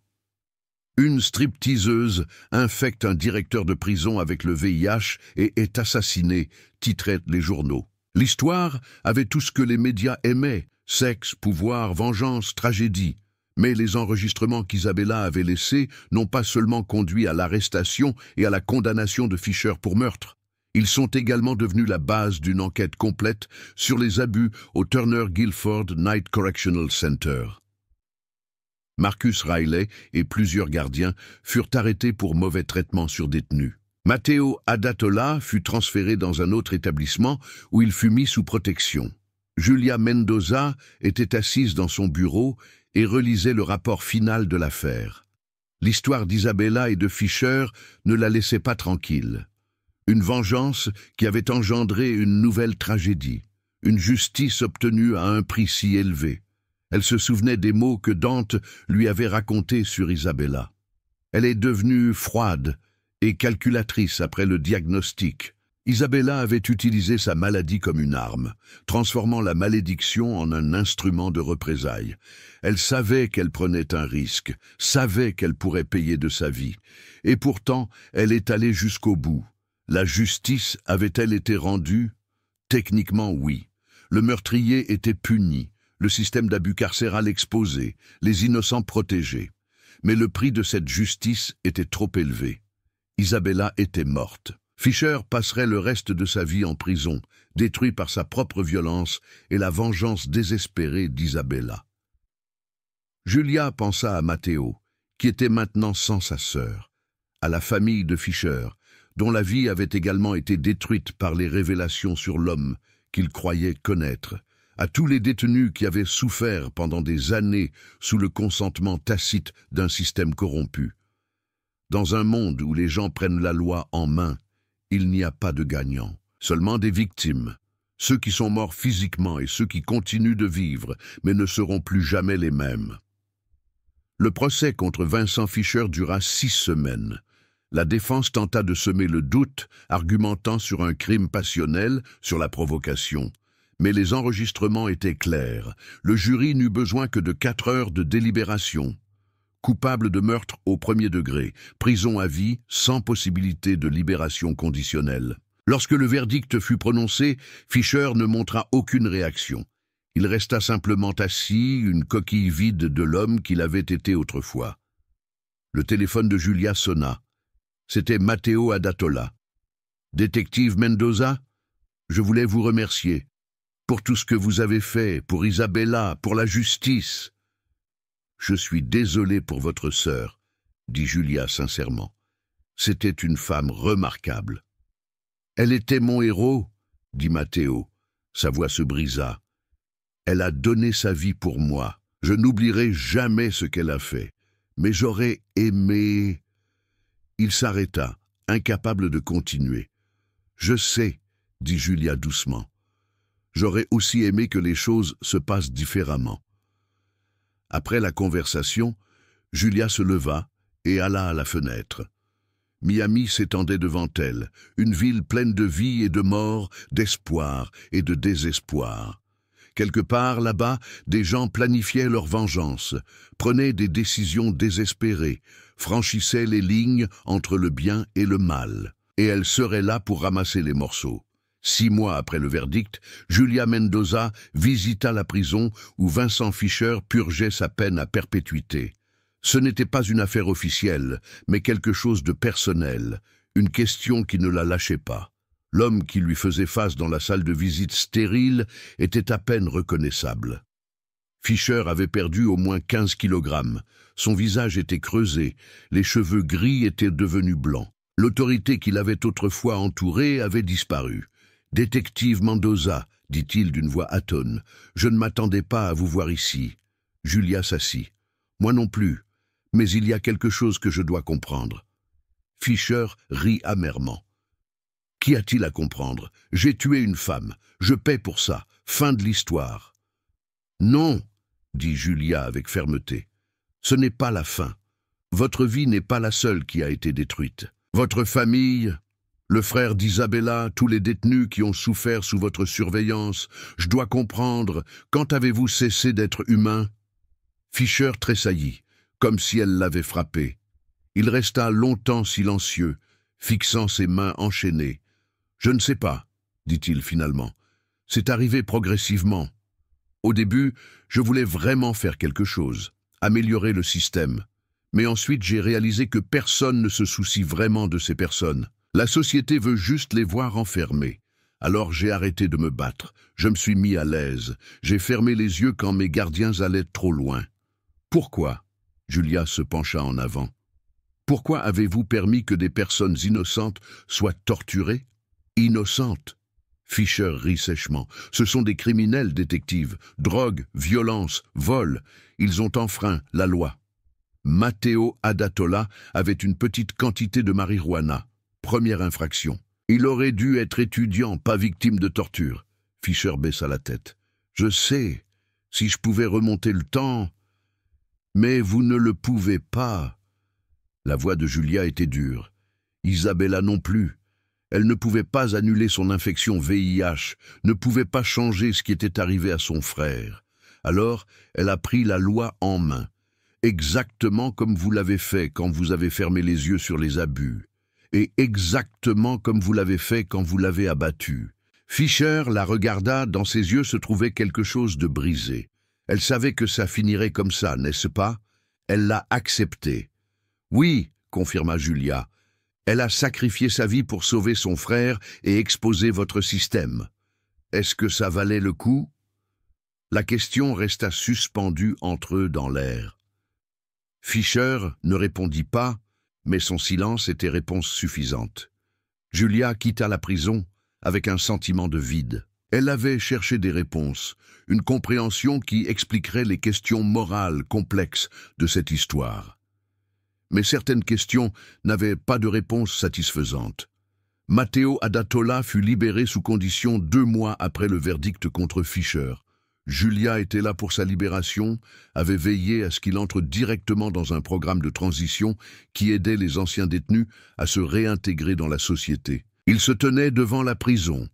Speaker 1: Une stripteaseuse infecte un directeur de prison avec le VIH et est assassinée, titraient les journaux. L'histoire avait tout ce que les médias aimaient, sexe, pouvoir, vengeance, tragédie. Mais les enregistrements qu'Isabella avait laissés n'ont pas seulement conduit à l'arrestation et à la condamnation de Fischer pour meurtre. Ils sont également devenus la base d'une enquête complète sur les abus au Turner Guilford Night Correctional Center. Marcus Riley et plusieurs gardiens furent arrêtés pour mauvais traitement sur détenus. Matteo Adatola fut transféré dans un autre établissement où il fut mis sous protection. Julia Mendoza était assise dans son bureau et relisait le rapport final de l'affaire. L'histoire d'Isabella et de Fischer ne la laissait pas tranquille. Une vengeance qui avait engendré une nouvelle tragédie, une justice obtenue à un prix si élevé. Elle se souvenait des mots que Dante lui avait racontés sur Isabella. Elle est devenue froide et calculatrice après le diagnostic. Isabella avait utilisé sa maladie comme une arme, transformant la malédiction en un instrument de représailles. Elle savait qu'elle prenait un risque, savait qu'elle pourrait payer de sa vie. Et pourtant, elle est allée jusqu'au bout. La justice avait-elle été rendue? Techniquement, oui. Le meurtrier était puni, le système d'abus carcéral exposé, les innocents protégés. Mais le prix de cette justice était trop élevé. Isabella était morte. Fischer passerait le reste de sa vie en prison, détruit par sa propre violence et la vengeance désespérée d'Isabella. Julia pensa à Matteo, qui était maintenant sans sa sœur, à la famille de Fischer, dont la vie avait également été détruite par les révélations sur l'homme qu'il croyait connaître, à tous les détenus qui avaient souffert pendant des années sous le consentement tacite d'un système corrompu. Dans un monde où les gens prennent la loi en main, il n'y a pas de gagnants, seulement des victimes, ceux qui sont morts physiquement et ceux qui continuent de vivre, mais ne seront plus jamais les mêmes. Le procès contre Vincent Fischer dura 6 semaines. La défense tenta de semer le doute, argumentant sur un crime passionnel, sur la provocation. Mais les enregistrements étaient clairs. Le jury n'eut besoin que de 4 heures de délibération. Coupable de meurtre au 1er degré, prison à vie sans possibilité de libération conditionnelle. Lorsque le verdict fut prononcé, Fischer ne montra aucune réaction. Il resta simplement assis, une coquille vide de l'homme qu'il avait été autrefois. Le téléphone de Julia sonna. C'était Matteo Adatola. « Détective Mendoza, je voulais vous remercier pour tout ce que vous avez fait, pour Isabella, pour la justice. »« Je suis désolé pour votre sœur, » dit Julia sincèrement. « C'était une femme remarquable. »« Elle était mon héros, » dit Matteo. Sa voix se brisa. « Elle a donné sa vie pour moi. Je n'oublierai jamais ce qu'elle a fait. Mais j'aurais aimé... » Il s'arrêta, incapable de continuer. « Je sais, » dit Julia doucement. « J'aurais aussi aimé que les choses se passent différemment. » Après la conversation, Julia se leva et alla à la fenêtre. Miami s'étendait devant elle, une ville pleine de vie et de mort, d'espoir et de désespoir. Quelque part là-bas, des gens planifiaient leur vengeance, prenaient des décisions désespérées, franchissaient les lignes entre le bien et le mal. Et elle serait là pour ramasser les morceaux. 6 mois après le verdict, Julia Mendoza visita la prison où Vincent Fischer purgeait sa peine à perpétuité. Ce n'était pas une affaire officielle, mais quelque chose de personnel, une question qui ne la lâchait pas. L'homme qui lui faisait face dans la salle de visite stérile était à peine reconnaissable. Fischer avait perdu au moins 15 kilogrammes. Son visage était creusé, les cheveux gris étaient devenus blancs. L'autorité qui l'avait autrefois entouré avait disparu. « Détective Mendoza, » dit-il d'une voix atone, « je ne m'attendais pas à vous voir ici. » Julia s'assit. « Moi non plus, mais il y a quelque chose que je dois comprendre. » Fischer rit amèrement. « Qu'y a-t-il à comprendre? J'ai tué une femme. Je paie pour ça. Fin de l'histoire. »« Non, » dit Julia avec fermeté. « Ce n'est pas la fin. Votre vie n'est pas la seule qui a été détruite. Votre famille, le frère d'Isabella, tous les détenus qui ont souffert sous votre surveillance, je dois comprendre, quand avez-vous cessé d'être humain ?» Fischer tressaillit, comme si elle l'avait frappé. Il resta longtemps silencieux, fixant ses mains enchaînées. « Je ne sais pas, » dit-il finalement. « C'est arrivé progressivement. Au début, je voulais vraiment faire quelque chose, améliorer le système. Mais ensuite, j'ai réalisé que personne ne se soucie vraiment de ces personnes. La société veut juste les voir enfermés. Alors j'ai arrêté de me battre. Je me suis mis à l'aise. J'ai fermé les yeux quand mes gardiens allaient trop loin. »« Pourquoi ?» Julia se pencha en avant. « Pourquoi avez-vous permis que des personnes innocentes soient torturées ?»« Innocentes ?» Fischer rit sèchement. « Ce sont des criminels, détective. Drogue, violence, vol. Ils ont enfreint la loi. » Matteo Adatola avait une petite quantité de marijuana. Première infraction. Il aurait dû être étudiant, pas victime de torture. Fischer baissa la tête. « Je sais, si je pouvais remonter le temps... » « Mais vous ne le pouvez pas. » La voix de Julia était dure. Isabella non plus. Elle ne pouvait pas annuler son infection VIH, ne pouvait pas changer ce qui était arrivé à son frère. Alors, elle a pris la loi en main, exactement comme vous l'avez fait quand vous avez fermé les yeux sur les abus, et exactement comme vous l'avez fait quand vous l'avez abattu. Fischer la regarda, dans ses yeux se trouvait quelque chose de brisé. Elle savait que ça finirait comme ça, n'est-ce pas? Elle l'a accepté. « Oui, » confirma Julia. « Elle a sacrifié sa vie pour sauver son frère et exposer votre système. Est-ce que ça valait le coup ?» La question resta suspendue entre eux dans l'air. Fischer ne répondit pas, mais son silence était réponse suffisante. Julia quitta la prison avec un sentiment de vide. Elle avait cherché des réponses, une compréhension qui expliquerait les questions morales complexes de cette histoire. Mais certaines questions n'avaient pas de réponse satisfaisante. Matteo Adatola fut libéré sous condition 2 mois après le verdict contre Fischer. Julia était là pour sa libération, avait veillé à ce qu'il entre directement dans un programme de transition qui aidait les anciens détenus à se réintégrer dans la société. Il se tenait devant la prison,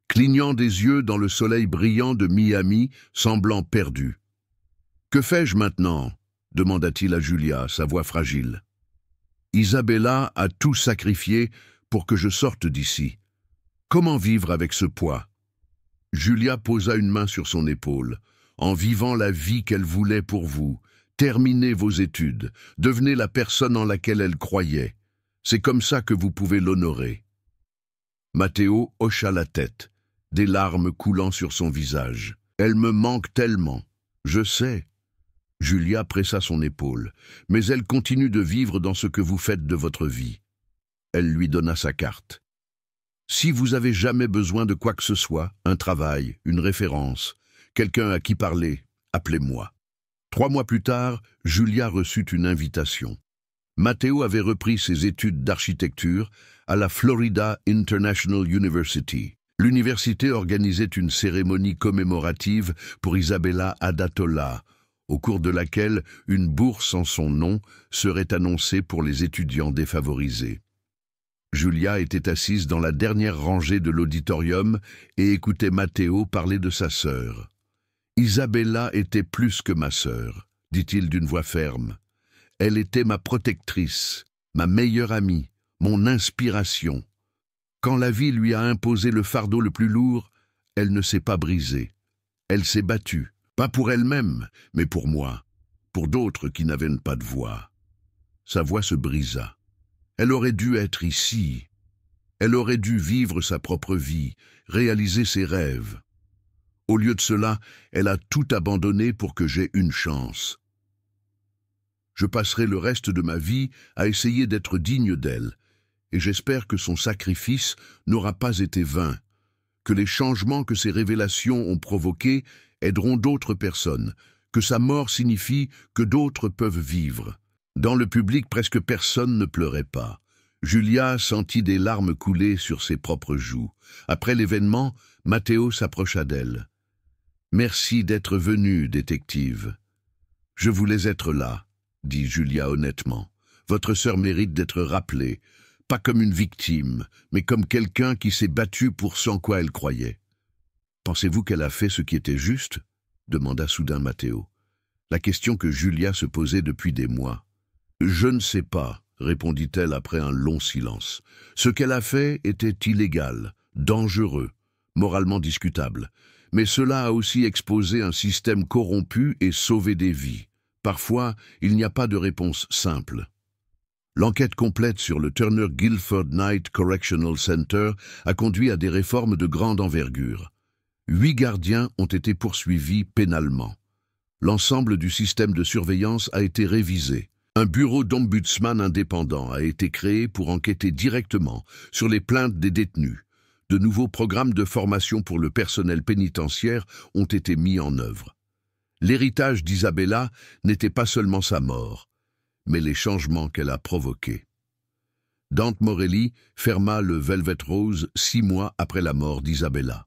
Speaker 1: clignant des yeux dans le soleil brillant de Miami, semblant perdu. « Que fais-je maintenant » demanda-t-il à Julia, sa voix fragile. « Isabella a tout sacrifié pour que je sorte d'ici. Comment vivre avec ce poids ?» Julia posa une main sur son épaule. « En vivant la vie qu'elle voulait pour vous, terminez vos études, devenez la personne en laquelle elle croyait. C'est comme ça que vous pouvez l'honorer. » Matteo hocha la tête, des larmes coulant sur son visage. « Elle me manque tellement. Je sais. » Julia pressa son épaule. « Mais elle continue de vivre dans ce que vous faites de votre vie. » Elle lui donna sa carte. « Si vous avez jamais besoin de quoi que ce soit, un travail, une référence, quelqu'un à qui parler, appelez-moi. » 3 mois plus tard, Julia reçut une invitation. Matteo avait repris ses études d'architecture à la Florida International University. L'université organisait une cérémonie commémorative pour Isabella Adatola, au cours de laquelle une bourse en son nom serait annoncée pour les étudiants défavorisés. Julia était assise dans la dernière rangée de l'auditorium et écoutait Matteo parler de sa sœur. « Isabella était plus que ma sœur, dit-il d'une voix ferme. Elle était ma protectrice, ma meilleure amie, mon inspiration. Quand la vie lui a imposé le fardeau le plus lourd, elle ne s'est pas brisée. Elle s'est battue, pas pour elle-même, mais pour moi, pour d'autres qui n'avaient pas de voix. » Sa voix se brisa. Elle aurait dû être ici. Elle aurait dû vivre sa propre vie, réaliser ses rêves. Au lieu de cela, elle a tout abandonné pour que j'aie une chance. Je passerai le reste de ma vie à essayer d'être digne d'elle, et j'espère que son sacrifice n'aura pas été vain, que les changements que ces révélations ont provoqués aideront d'autres personnes, que sa mort signifie que d'autres peuvent vivre. Dans le public, presque personne ne pleurait pas. Julia sentit des larmes couler sur ses propres joues. Après l'événement, Matteo s'approcha d'elle. « Merci d'être venue, détective. »« Je voulais être là, » dit Julia honnêtement. « Votre sœur mérite d'être rappelée, pas comme une victime, mais comme quelqu'un qui s'est battu pour ce en quoi elle croyait. »« Pensez-vous qu'elle a fait ce qui était juste ?» demanda soudain Matteo. La question que Julia se posait depuis des mois. « Je ne sais pas, » répondit-elle après un long silence. « Ce qu'elle a fait était illégal, dangereux, moralement discutable. Mais cela a aussi exposé un système corrompu et sauvé des vies. Parfois, il n'y a pas de réponse simple. » L'enquête complète sur le Turner Guilford Night Correctional Center a conduit à des réformes de grande envergure. 8 gardiens ont été poursuivis pénalement. L'ensemble du système de surveillance a été révisé. Un bureau d'ombudsman indépendant a été créé pour enquêter directement sur les plaintes des détenus. De nouveaux programmes de formation pour le personnel pénitentiaire ont été mis en œuvre. L'héritage d'Isabella n'était pas seulement sa mort, mais les changements qu'elle a provoqués. Dante Morelli ferma le Velvet Rose 6 mois après la mort d'Isabella.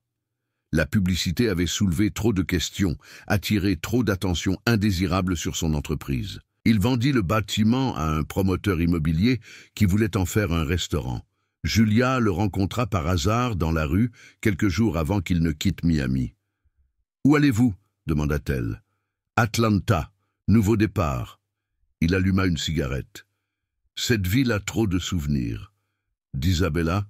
Speaker 1: La publicité avait soulevé trop de questions, attiré trop d'attention indésirable sur son entreprise. Il vendit le bâtiment à un promoteur immobilier qui voulait en faire un restaurant. Julia le rencontra par hasard dans la rue quelques jours avant qu'il ne quitte Miami. « Où allez-vous » demanda-t-elle. « Atlanta, nouveau départ. » Il alluma une cigarette. « Cette ville a trop de souvenirs. » D'Isabella,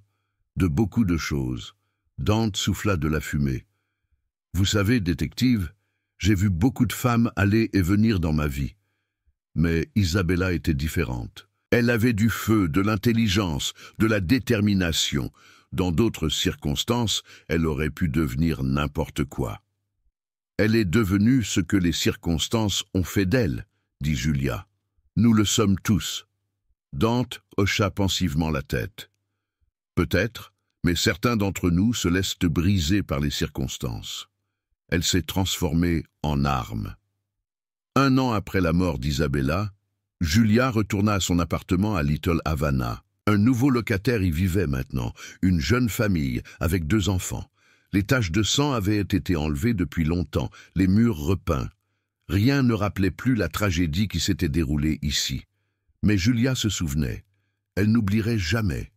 Speaker 1: de beaucoup de choses. Dante souffla de la fumée. « Vous savez, détective, j'ai vu beaucoup de femmes aller et venir dans ma vie. Mais Isabella était différente. Elle avait du feu, de l'intelligence, de la détermination. Dans d'autres circonstances, elle aurait pu devenir n'importe quoi. Elle est devenue ce que les circonstances ont fait d'elle, dit Julia. Nous le sommes tous. Dante hocha pensivement la tête. Peut-être, mais certains d'entre nous se laissent briser par les circonstances. Elle s'est transformée en arme. 1 an après la mort d'Isabella, Julia retourna à son appartement à Little Havana. Un nouveau locataire y vivait maintenant, une jeune famille avec 2 enfants. Les taches de sang avaient été enlevées depuis longtemps, les murs repeints. Rien ne rappelait plus la tragédie qui s'était déroulée ici. Mais Julia se souvenait. Elle n'oublierait jamais.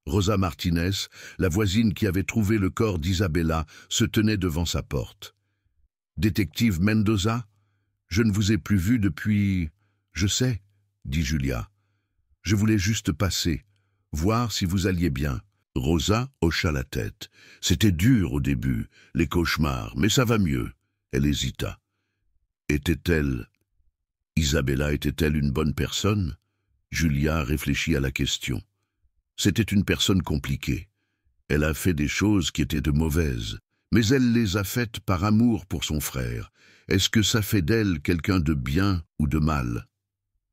Speaker 1: Rosa Martinez, la voisine qui avait trouvé le corps d'Isabella, se tenait devant sa porte. « Détective Mendoza, je ne vous ai plus vu depuis... »« Je sais, » dit Julia. « Je voulais juste passer, voir si vous alliez bien. » Rosa hocha la tête. C'était dur au début, les cauchemars, mais ça va mieux. Elle hésita. Était-elle... Isabella était-elle une bonne personne? Julia réfléchit à la question. C'était une personne compliquée. Elle a fait des choses qui étaient de mauvaises, mais elle les a faites par amour pour son frère. Est-ce que ça fait d'elle quelqu'un de bien ou de mal?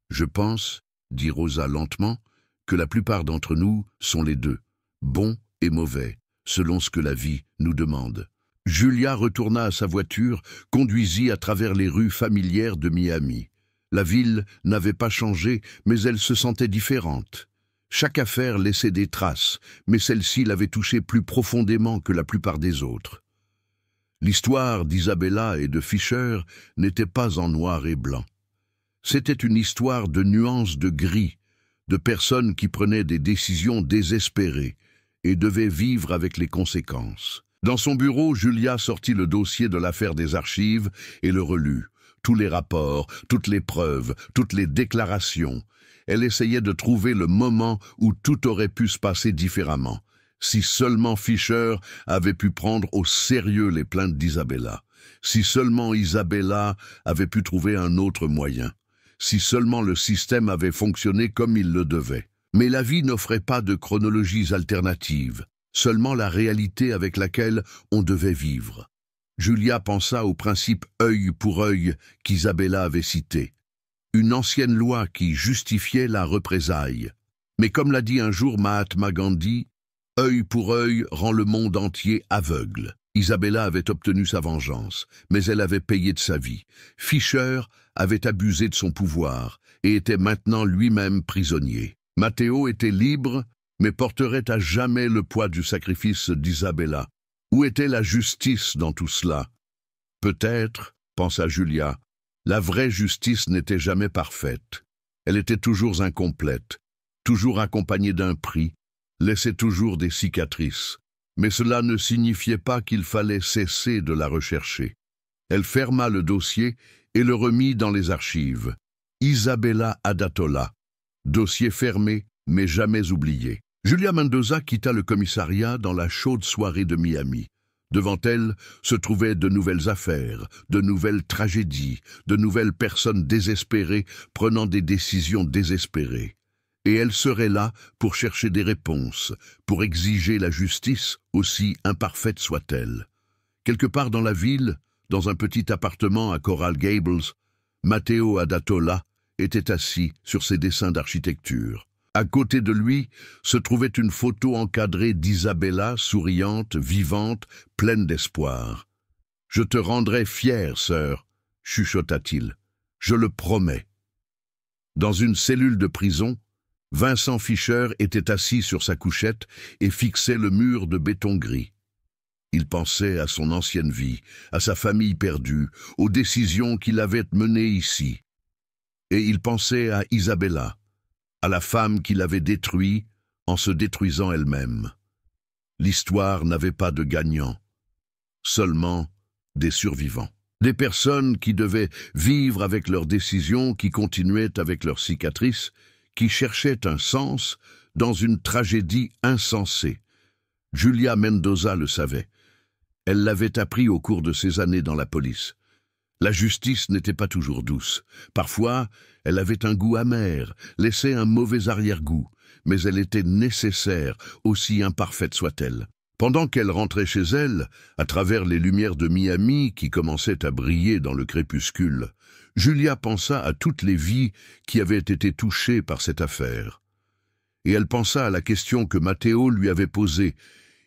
Speaker 1: Je pense, dit Rosa lentement, que la plupart d'entre nous sont les deux, bons et mauvais, selon ce que la vie nous demande. Julia retourna à sa voiture, conduisit à travers les rues familières de Miami. La ville n'avait pas changé, mais elle se sentait différente. Chaque affaire laissait des traces, mais celle-ci l'avait touchée plus profondément que la plupart des autres. L'histoire d'Isabella et de Fisher n'était pas en noir et blanc. C'était une histoire de nuances de gris, de personnes qui prenaient des décisions désespérées et devaient vivre avec les conséquences. Dans son bureau, Julia sortit le dossier de l'affaire des archives et le relut. Tous les rapports, toutes les preuves, toutes les déclarations. Elle essayait de trouver le moment où tout aurait pu se passer différemment. Si seulement Fisher avait pu prendre au sérieux les plaintes d'Isabella. Si seulement Isabella avait pu trouver un autre moyen. Si seulement le système avait fonctionné comme il le devait. Mais la vie n'offrait pas de chronologies alternatives, seulement la réalité avec laquelle on devait vivre. Julia pensa au principe œil pour œil qu'Isabella avait cité. Une ancienne loi qui justifiait la représaille. Mais comme l'a dit un jour Mahatma Gandhi, œil pour œil rend le monde entier aveugle. Isabella avait obtenu sa vengeance, mais elle avait payé de sa vie. Fisher avait abusé de son pouvoir et était maintenant lui-même prisonnier. Matteo était libre, mais porterait à jamais le poids du sacrifice d'Isabella. Où était la justice dans tout cela? Peut-être, pensa Julia, la vraie justice n'était jamais parfaite. Elle était toujours incomplète, toujours accompagnée d'un prix, laissait toujours des cicatrices. Mais cela ne signifiait pas qu'il fallait cesser de la rechercher. Elle ferma le dossier et le remit dans les archives. Isabella Adatola. Dossier fermé, mais jamais oublié. Julia Mendoza quitta le commissariat dans la chaude soirée de Miami. Devant elle se trouvaient de nouvelles affaires, de nouvelles tragédies, de nouvelles personnes désespérées prenant des décisions désespérées. Et elle serait là pour chercher des réponses, pour exiger la justice, aussi imparfaite soit-elle. Quelque part dans la ville, dans un petit appartement à Coral Gables, Matteo Adatola était assis sur ses dessins d'architecture. À côté de lui se trouvait une photo encadrée d'Isabella, souriante, vivante, pleine d'espoir. « Je te rendrai fière, sœur, » chuchota-t-il. « Je le promets. » Dans une cellule de prison, Vincent Fisher était assis sur sa couchette et fixait le mur de béton gris. Il pensait à son ancienne vie, à sa famille perdue, aux décisions qu'il avait menées ici. Et il pensait à Isabella, à la femme qu'il avait détruite en se détruisant elle-même. L'histoire n'avait pas de gagnants, seulement des survivants. Des personnes qui devaient vivre avec leurs décisions, qui continuaient avec leurs cicatrices, qui cherchaient un sens dans une tragédie insensée. Julia Mendoza le savait. Elle l'avait appris au cours de ses années dans la police. La justice n'était pas toujours douce. Parfois, elle avait un goût amer, laissait un mauvais arrière-goût, mais elle était nécessaire, aussi imparfaite soit-elle. Pendant qu'elle rentrait chez elle, à travers les lumières de Miami qui commençaient à briller dans le crépuscule, Julia pensa à toutes les vies qui avaient été touchées par cette affaire. Et elle pensa à la question que Matteo lui avait posée.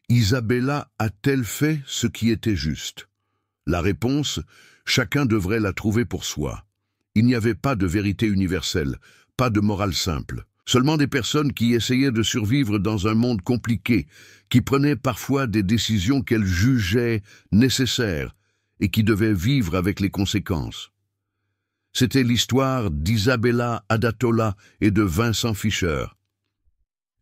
Speaker 1: Isabella a-t-elle fait ce qui était juste? La réponse, chacun devrait la trouver pour soi. Il n'y avait pas de vérité universelle, pas de morale simple. Seulement des personnes qui essayaient de survivre dans un monde compliqué, qui prenaient parfois des décisions qu'elles jugeaient nécessaires et qui devaient vivre avec les conséquences. C'était l'histoire d'Isabella Adatola et de Vincent Fischer.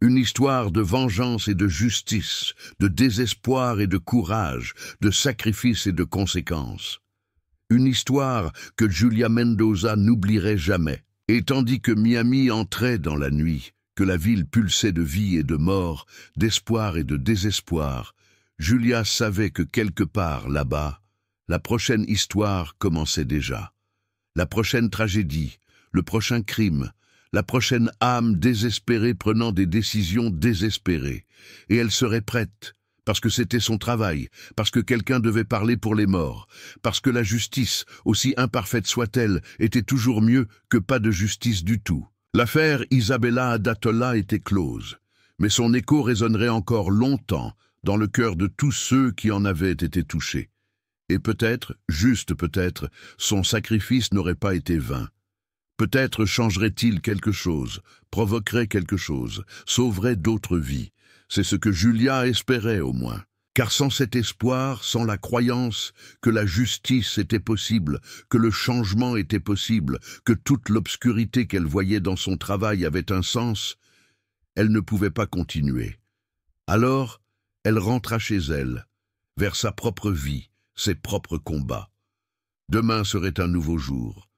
Speaker 1: Une histoire de vengeance et de justice, de désespoir et de courage, de sacrifice et de conséquences. Une histoire que Julia Mendoza n'oublierait jamais. Et tandis que Miami entrait dans la nuit, que la ville pulsait de vie et de mort, d'espoir et de désespoir, Julia savait que quelque part là-bas, la prochaine histoire commençait déjà. La prochaine tragédie, le prochain crime, la prochaine âme désespérée prenant des décisions désespérées. Et elle serait prête, parce que c'était son travail, parce que quelqu'un devait parler pour les morts, parce que la justice, aussi imparfaite soit-elle, était toujours mieux que pas de justice du tout. L'affaire Isabella Adatola était close, mais son écho résonnerait encore longtemps dans le cœur de tous ceux qui en avaient été touchés. Et peut-être, juste peut-être, son sacrifice n'aurait pas été vain. Peut-être changerait-il quelque chose, provoquerait quelque chose, sauverait d'autres vies. C'est ce que Julia espérait au moins. Car sans cet espoir, sans la croyance que la justice était possible, que le changement était possible, que toute l'obscurité qu'elle voyait dans son travail avait un sens, elle ne pouvait pas continuer. Alors, elle rentra chez elle, vers sa propre vie, ses propres combats. Demain serait un nouveau jour,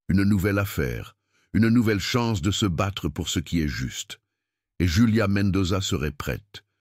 Speaker 1: une nouvelle affaire, une nouvelle chance de se battre pour ce qui est juste. Et Julia Mendoza serait prête,